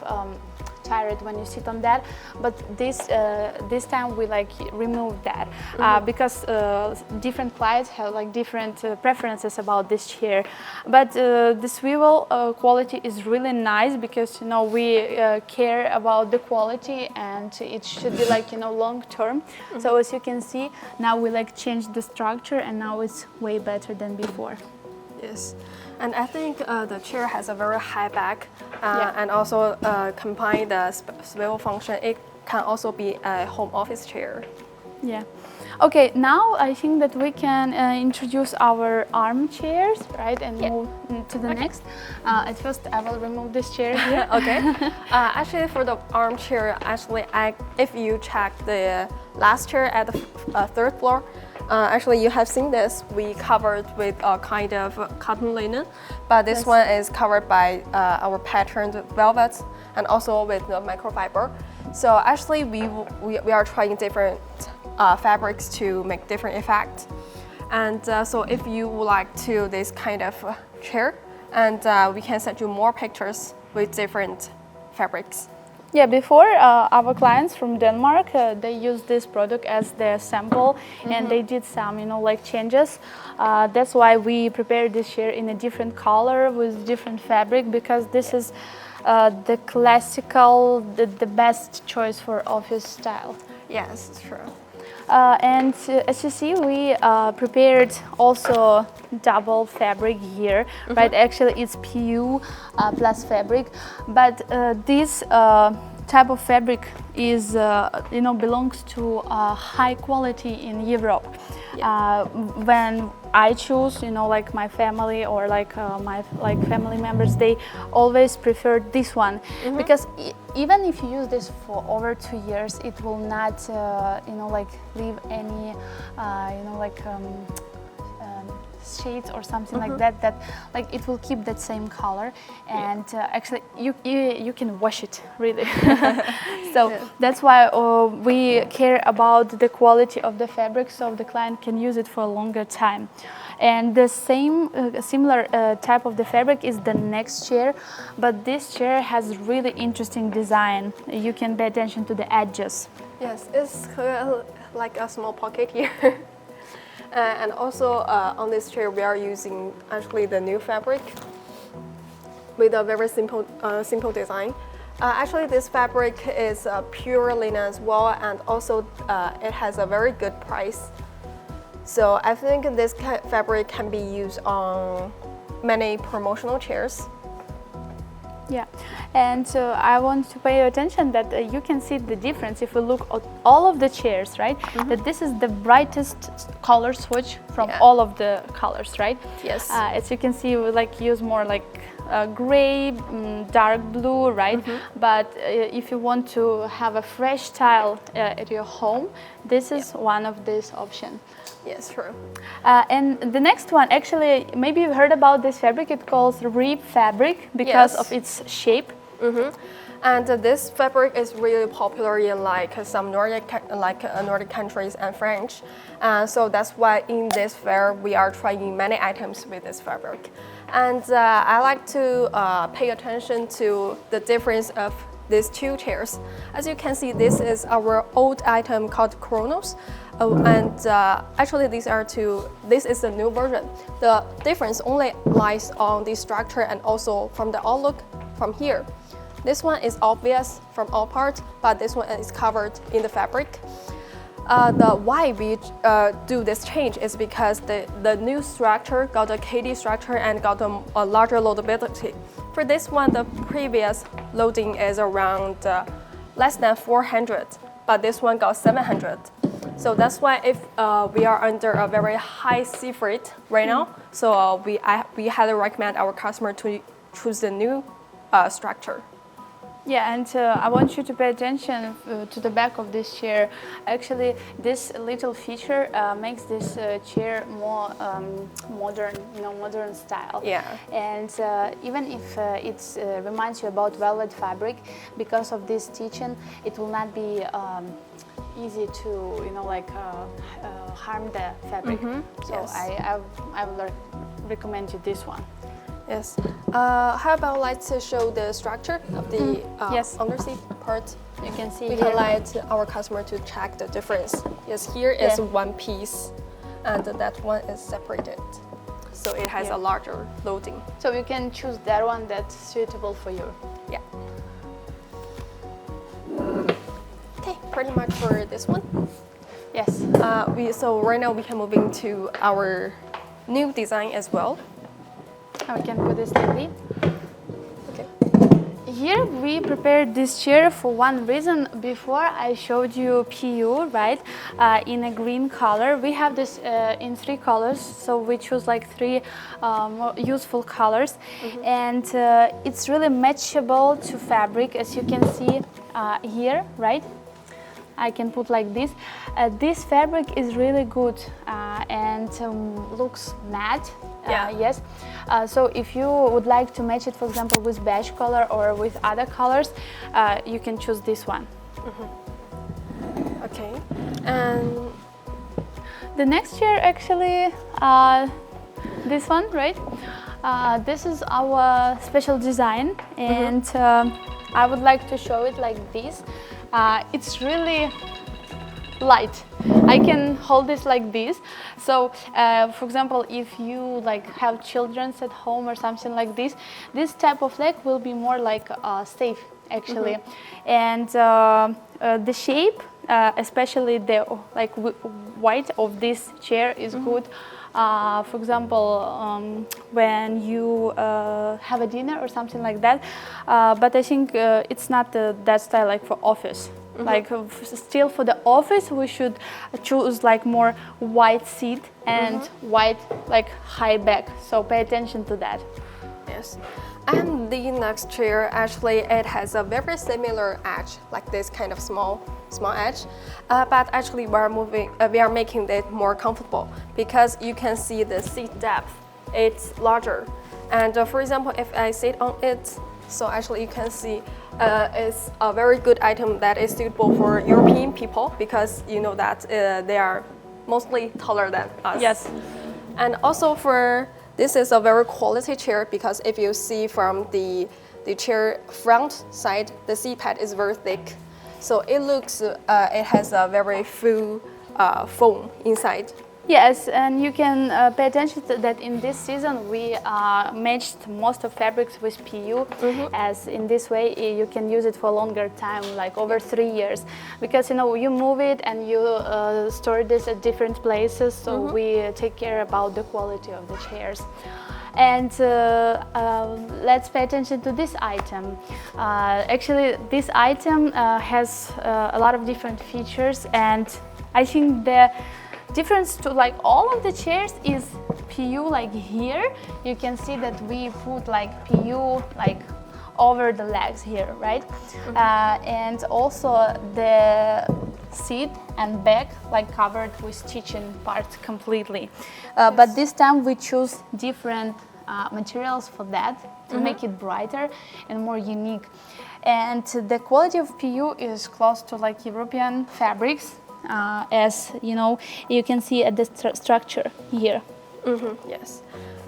Speaker 2: tired when you sit on that. But this time we like remove that because different clients have like different preferences about this chair. But the swivel quality is really nice, because we care about the quality, and it should be like long term. So as you can see, now we like changed the structure, and now it's way better than before.
Speaker 1: Yes, and I think the chair has a very high back, and also combine the swivel function. It can also be a home office chair.
Speaker 2: Yeah. Okay, now I think that we can introduce our armchairs, right, and move to the next. At first, I will remove this chair here.
Speaker 1: Okay. Actually, for the armchair, if you check the last chair at the third floor, actually you have seen this. We covered with a kind of cotton linen, but this one is covered by our patterned velvets and also with the microfiber. So actually, we are trying different fabrics to make different effects. And so if you would like to this kind of chair, and we can send you more pictures with different fabrics.
Speaker 2: Yeah, before our clients from Denmark, they used this product as their sample, and they did some, like changes. That's why we prepared this chair in a different color with different fabric, because this is the classical, the best choice for office style.
Speaker 1: Yes, it's true.
Speaker 2: And as you see, we prepared also double fabric here, right? Actually, it's PU plus fabric, but this type of fabric is, belongs to high quality in Europe. When I choose, like my family or like my family members, they always prefer this one, because even if you use this for over 2 years, it will not, leave any, shades or something like that. That like it will keep that same color, and actually you can wash it really. So that's why we care about the quality of the fabric, so the client can use it for a longer time. And the same similar type of the fabric is the next chair, but this chair has really interesting design. You can pay attention to the edges.
Speaker 1: Yes, it's like a small pocket here. And also on this chair, we are using actually the new fabric with a very simple design. Actually, this fabric is pure linen as well, and also it has a very good price. So I think this fabric can be used on many promotional chairs.
Speaker 2: Yeah, and I want to pay your attention that you can see the difference if we look at all of the chairs, right? That this is the brightest color swatch from all of the colors, right?
Speaker 1: Yes.
Speaker 2: As you can see, we like use more like gray, dark blue, right? But if you want to have a fresh style at your home, this is one of these options.
Speaker 1: Yes, true.
Speaker 2: And the next one, actually, maybe you've heard about this fabric. It calls rib fabric because of its shape.
Speaker 1: And this fabric is really popular in like some Nordic countries and French. So that's why in this fair we are trying many items with this fabric. And I like to pay attention to the difference of these two chairs. As you can see, this is our old item called Kronos. Actually, this is the new version. The difference only lies on the structure and also from the outlook from here. This one is obvious from all parts, but this one is covered in the fabric. Why we do this change is because the new structure got a KD structure and got a larger loadability. For this one, the previous loading is around less than 400, but this one got 700. So that's why if we are under a very high sea freight right now, so we highly recommend our customer to choose the new structure.
Speaker 2: Yeah, and I want you to pay attention to the back of this chair. Actually, this little feature makes this chair more modern, modern style.
Speaker 1: Yeah.
Speaker 2: And even if it reminds you about velvet fabric, because of this stitching, it will not be easy to, harm the fabric. So
Speaker 1: Yes.
Speaker 2: I would recommend you this one.
Speaker 1: Yes. How about let's show the structure of the underseat part?
Speaker 2: You can see
Speaker 1: We
Speaker 2: here.
Speaker 1: can let our customer to check the difference. Yes, here is one piece, and that one is separated. So it has a larger loading.
Speaker 2: So you can choose that one that's suitable for you.
Speaker 1: Yeah. Okay, pretty much for this one.
Speaker 2: Yes.
Speaker 1: So right now we can move into our new design as well.
Speaker 2: We can put this like this.
Speaker 1: Okay.
Speaker 2: Here we prepared this chair for one reason. Before I showed you PU, right, in a green color. We have this in 3 colors, so we choose like 3 more useful colors. And it's really matchable to fabric, as you can see here, right? I can put like this. This fabric is really good and looks matte. Yes. So if you would like to match it, for example, with beige color or with other colors, you can choose this one.
Speaker 1: Okay. And
Speaker 2: the next chair, actually, this one, right? This is our special design, and I would like to show it like this. It's really light. I can hold this like this. So, for example, if you have children at home or something like this type of leg will be more like safe actually. And the shape, especially the white of this chair is good. For example, when you have a dinner or something like that. But I think it's not that style like for office. Still for the office, we should choose more white seat and white high back. So pay attention to that.
Speaker 1: yes. And the next chair, actually, it has a very similar edge, like this kind of small edge. But actually, we are making it more comfortable because you can see the seat depth. It's larger. And for example, if I sit on it, so actually you can see it's a very good item that is suitable for European people because you know that they are mostly taller than us.
Speaker 2: Yes.
Speaker 1: And also this is a very quality chair because if you see from the chair front side, the seat pad is very thick. So it looks, it has a very full foam inside.
Speaker 2: Yes, and you can pay attention to that in this season we matched most of fabrics with PU, as in this way you can use it for a longer time, like over 3 years, because you move it and you store this at different places, so we take care about the quality of the chairs. And let's pay attention to this item. Actually, this item has a lot of different features, and I think the difference to like all of the chairs is PU. Like here, you can see that we put like PU like over the legs here, right? And also the seat and back like covered with stitching parts completely. But this time we choose different materials for that to make it brighter and more unique. And the quality of PU is close to like European fabrics. As you can see at the structure here.
Speaker 1: Yes.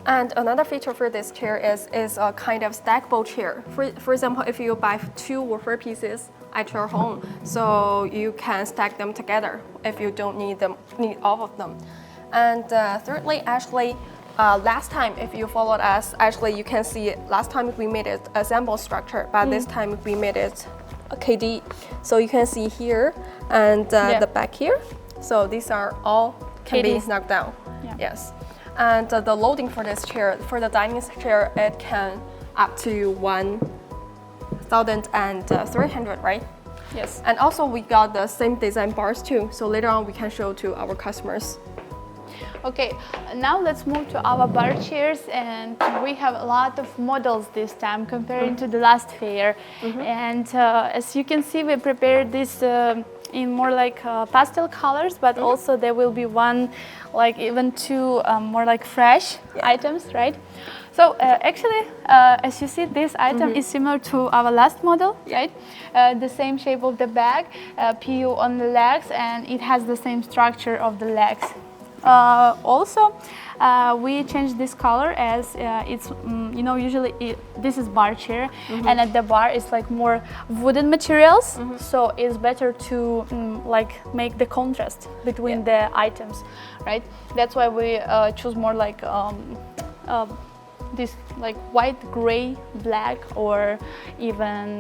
Speaker 1: And another feature for this chair is a kind of stackable chair. For example, if you buy 2 or 4 pieces at your home, so you can stack them together if you don't need all of them. And thirdly, actually, last time, if you followed us, actually you can see last time we made it a sample structure, but this time we made it a KD. So you can see here and the back here. So these are all can be knocked down. Yes. And the loading for this chair, for the dining chair, it can up to 1,300, right?
Speaker 2: Yes.
Speaker 1: And also we got the same design bars too. So later on we can show to our customers.
Speaker 2: Okay, now let's move to our bar chairs, and we have a lot of models this time comparing to the last fair. And as you can see, we prepared this in more like pastel colors, but also there will be one, like even 2 more like fresh items, right? So actually, as you see, this item is similar to our last model, right? The same shape of the bag, PU on the legs, and it has the same structure of the legs. Also, we changed this color as it's, usually this is bar chair, and at the bar it's like more wooden materials, so it's better to like make the contrast between the items, right? That's why we choose more like this like white, gray, black, or even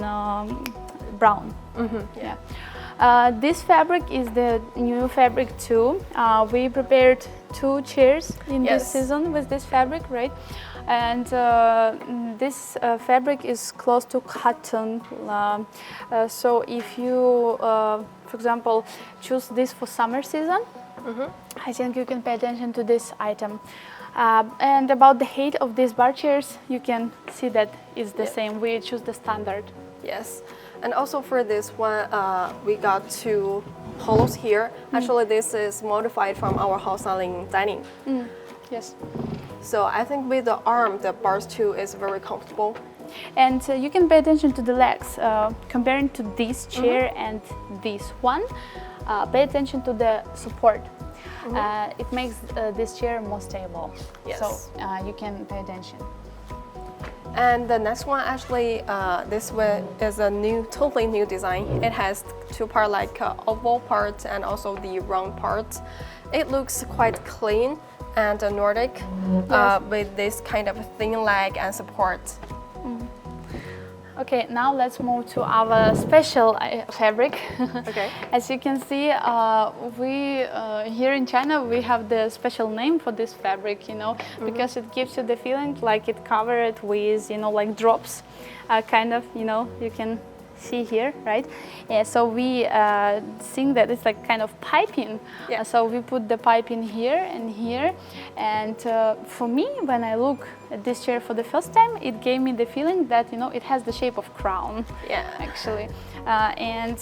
Speaker 2: brown. Yeah. This fabric is the new fabric too. We prepared 2 chairs in this season with this fabric, right? And this fabric is close to cotton. So if you, for example, choose this for summer season, I think you can pay attention to this item. And about the height of these bar chairs, you can see that it's the same. We choose the standard.
Speaker 1: Yes. And also for this one, we got 2 holes here. Actually, this is modified from our house styling dining.
Speaker 2: Yes.
Speaker 1: So I think with the arm, the bars too is very comfortable.
Speaker 2: And you can pay attention to the legs. Comparing to this chair and this one, pay attention to the support. It makes this chair more stable.
Speaker 1: Yes.
Speaker 2: So you can pay attention.
Speaker 1: And the next one, actually, this one is a totally new design. It has 2 parts, like oval part and also the round part. It looks quite clean and Nordic, with this kind of thin leg and support.
Speaker 2: Okay, now let's move to our special fabric.
Speaker 1: Okay.
Speaker 2: As you can see, we here in China we have the special name for this fabric, because it gives you the feeling like it covered with, like drops, kind of, you can see here, right? Yeah, so we think that it's like kind of piping.
Speaker 1: Yeah.
Speaker 2: So we put the piping here and here, and for me, when I look at this chair for the first time, it gave me the feeling that it has the shape of crown.
Speaker 1: Yeah.
Speaker 2: Actually, and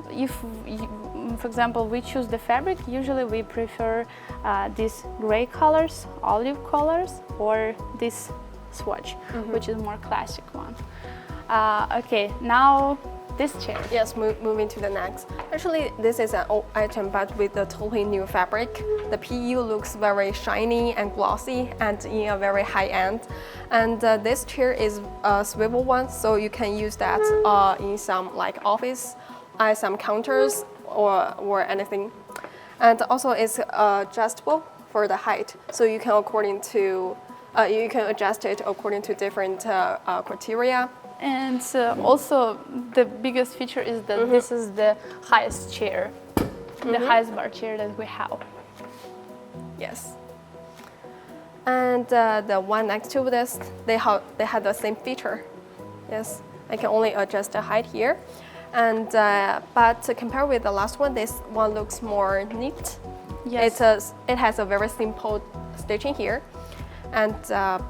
Speaker 2: if, for example, we choose the fabric, usually we prefer these gray colors, olive colors, or this swatch, which is more classic one. Okay, now this chair.
Speaker 1: Yes, moving to the next. Actually, this is an old item, but with a totally new fabric. The PU looks very shiny and glossy and in a very high end. And this chair is a swivel one, so you can use that in some like office, some counters or anything. And also it's adjustable for the height, so you can you can adjust it according to different criteria.
Speaker 2: And also the biggest feature is that this is the highest chair, the highest bar chair that we have.
Speaker 1: Yes. And the one next to this, they have the same feature. Yes, I can only adjust the height here. And but compared with the last one, this one looks more neat.
Speaker 2: Yes.
Speaker 1: It has a very simple stitching here, and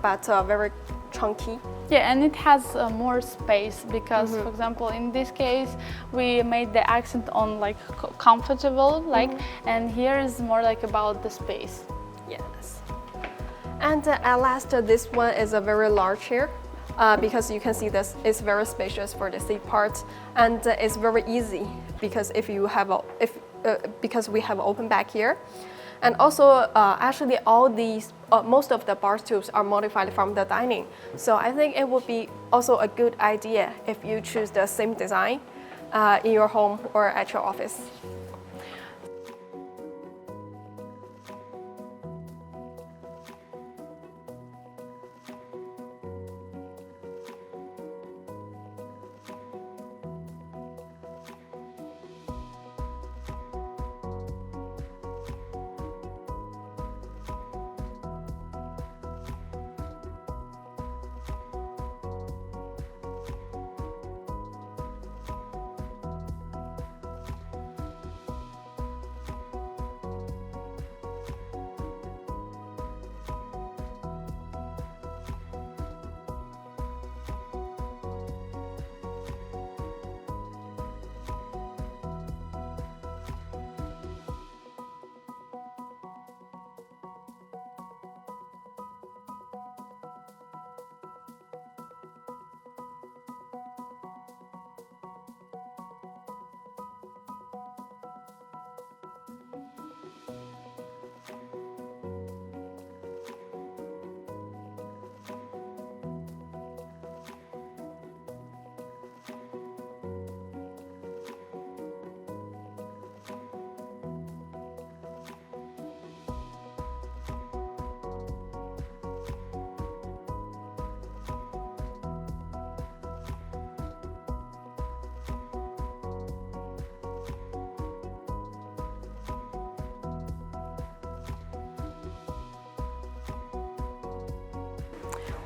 Speaker 1: but very chunky.
Speaker 2: Yeah, and it has more space because, for example, in this case, we made the accent on like comfortable, like, and here is more like about the space.
Speaker 1: Yes. And at last, this one is a very large chair. Because you can see this is very spacious for the seat part, and it's very easy because because we have open back here, and also actually all these most of the bar stools are modified from the dining. So I think it would be also a good idea if you choose the same design in your home or at your office.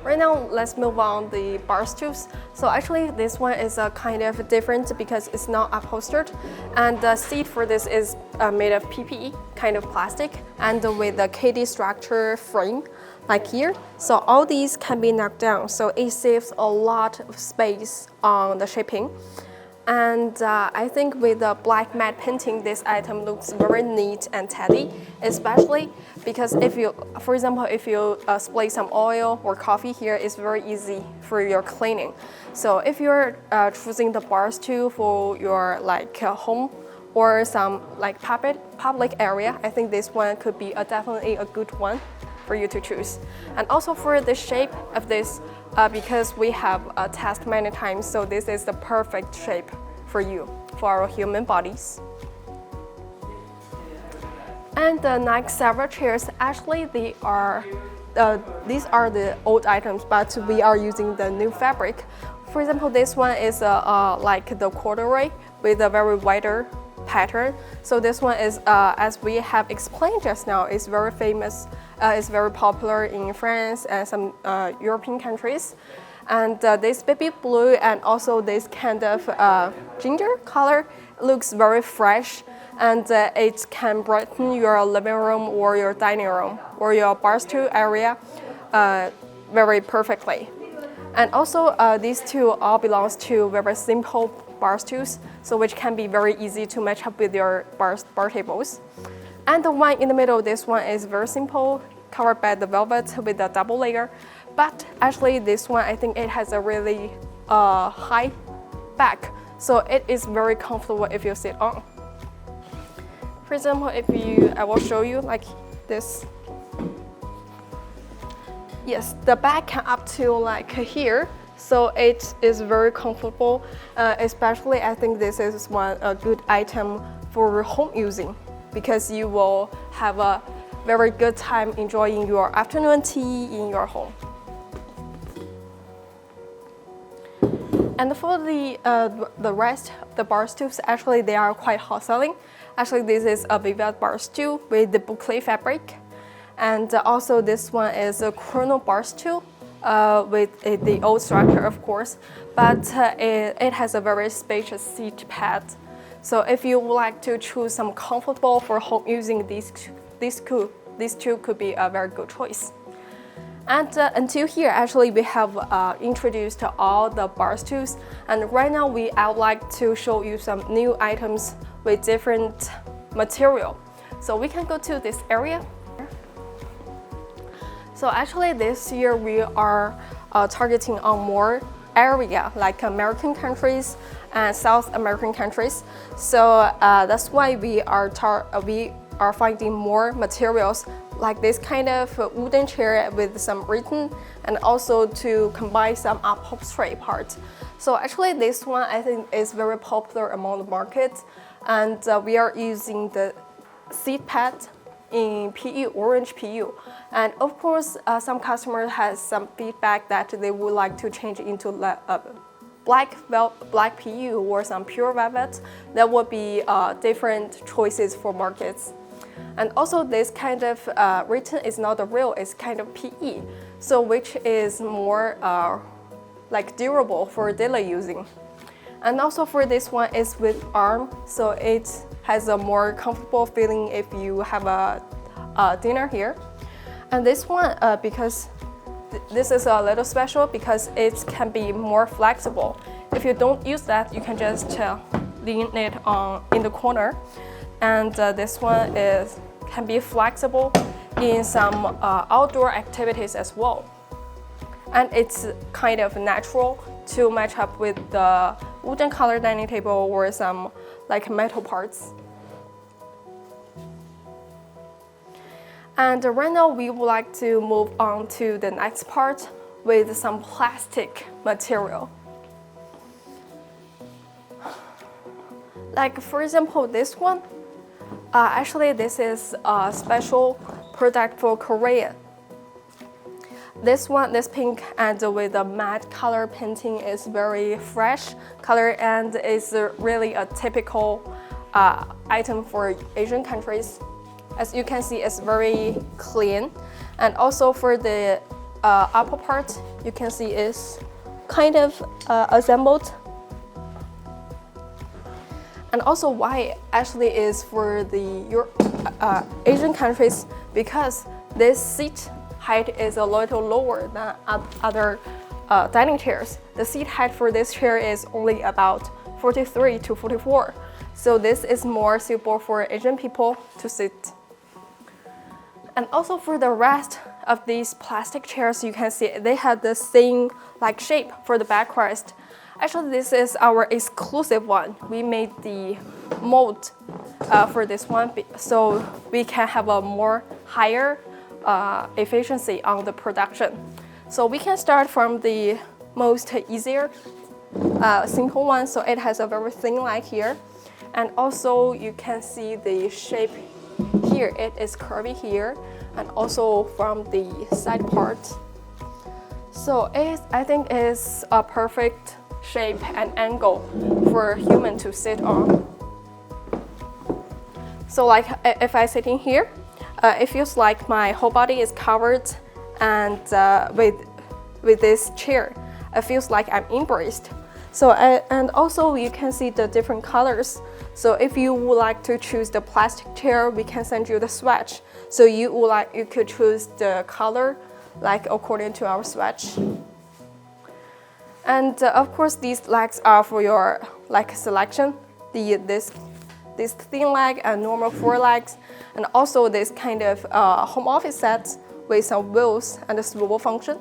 Speaker 1: Right now, let's move on the bar stools. So actually, this one is kind of different because it's not upholstered, and the seat for this is made of PPE, kind of plastic, and with a KD structure frame, like here. So all these can be knocked down, so it saves a lot of space on the shipping. And I think with the black matte painting, this item looks very neat and tidy, especially because if you, for example, if you spray some oil or coffee here, it's very easy for your cleaning. So if you're choosing the bar stool for your like home or some like public area, I think this one could be definitely a good one for you to choose. And also for the shape of this, because we have tested many times, so this is the perfect shape for you, for our human bodies. And the next several chairs, actually these are the old items, but we are using the new fabric. For example, this one is like the corduroy with a very wider pattern. So this one is, as we have explained just now, is very famous. It's very popular in France and some European countries. And this baby blue and also this kind of ginger color looks very fresh, and it can brighten your living room or your dining room or your bar stool area very perfectly. And also these two all belongs to very simple bar stools, so which can be very easy to match up with your bar tables. And the one in the middle, this one is very simple, covered by the velvet with a double layer. But actually this one, I think it has a really high back, so it is very comfortable if you sit on. For example, I will show you like this. Yes, the back can up to like here, so it is very comfortable. Especially, I think this is a good item for home using. because you will have a very good time enjoying your afternoon tea in your home. And for the rest of the bar stools, actually they are quite hot selling. Actually, this is a velvet bar stool with the boucle fabric. And also this one is a chrono bar stool with the old structure, of course, but it has a very spacious seat pad. So if you would like to choose some comfortable for home using, these two could be a very good choice. And until here, actually, we have introduced all the bar stools. And right now, I would like to show you some new items with different material. So we can go to this area. So actually, this year we are targeting on more area, like American countries and South American countries. So that's why we are finding more materials like this kind of wooden chair with some written, and also to combine some upholstery parts. So actually this one I think is very popular among the market, and we are using the seat pad in PU, orange PU. And of course some customers has some feedback that they would like to change into black PU or some pure velvet. That would be different choices for markets. And also this kind of written is not a real, it's kind of PE, so which is more like durable for daily using. And also for this one is with arm, so it has a more comfortable feeling if you have a dinner here. And this one, because this is a little special because it can be more flexible. If you don't use that, you can just lean it in the corner. And this one can be flexible in some outdoor activities as well. And it's kind of natural to match up with the wooden color dining table or some like metal parts. And right now we would like to move on to the next part with some plastic material. Like for example, this one. Actually, this is a special product for Korea. This one, this pink and with a matte color painting is very fresh color and is really a typical item for Asian countries. As you can see, it's very clean. And also for the upper part, you can see it's kind of assembled. And also why actually is for the Asian countries, because this seat height is a little lower than other dining chairs. The seat height for this chair is only about 43 to 44. So this is more suitable for Asian people to sit. And also for the rest of these plastic chairs, you can see they have the same like shape for the backrest. Actually, this is our exclusive one. We made the mold for this one, so we can have a more higher efficiency on the production. So we can start from the most easier, simple one. So it has a very thin line here, and also you can see the shape here. It is curvy here, and also from the side part. So I think it's a perfect shape and angle for human to sit on. So like if I sit in here, it feels like my whole body is covered, and with this chair, it feels like I'm embraced. So and also you can see the different colors. So if you would like to choose the plastic chair, we can send you the swatch. So you could choose the color like according to our swatch. And of course, these legs are for your like selection. This thin leg and normal four legs, and also this kind of home office set with some wheels and a swivel function.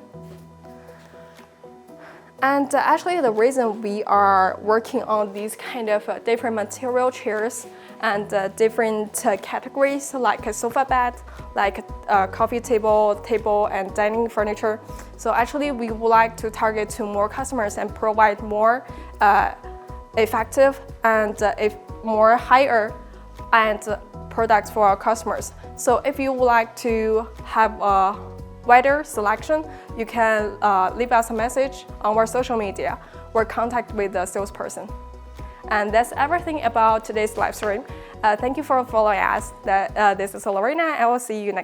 Speaker 1: And actually, the reason we are working on these kind of different material chairs and different categories like a sofa bed, like a coffee table, and dining furniture. So actually, we would like to target to more customers and provide more effective and more higher and products for our customers. So if you would like to have a wider selection, you can leave us a message on our social media or contact with the salesperson. And that's everything about today's live stream. Thank you for following us. This is Lorena, and I will see you next time.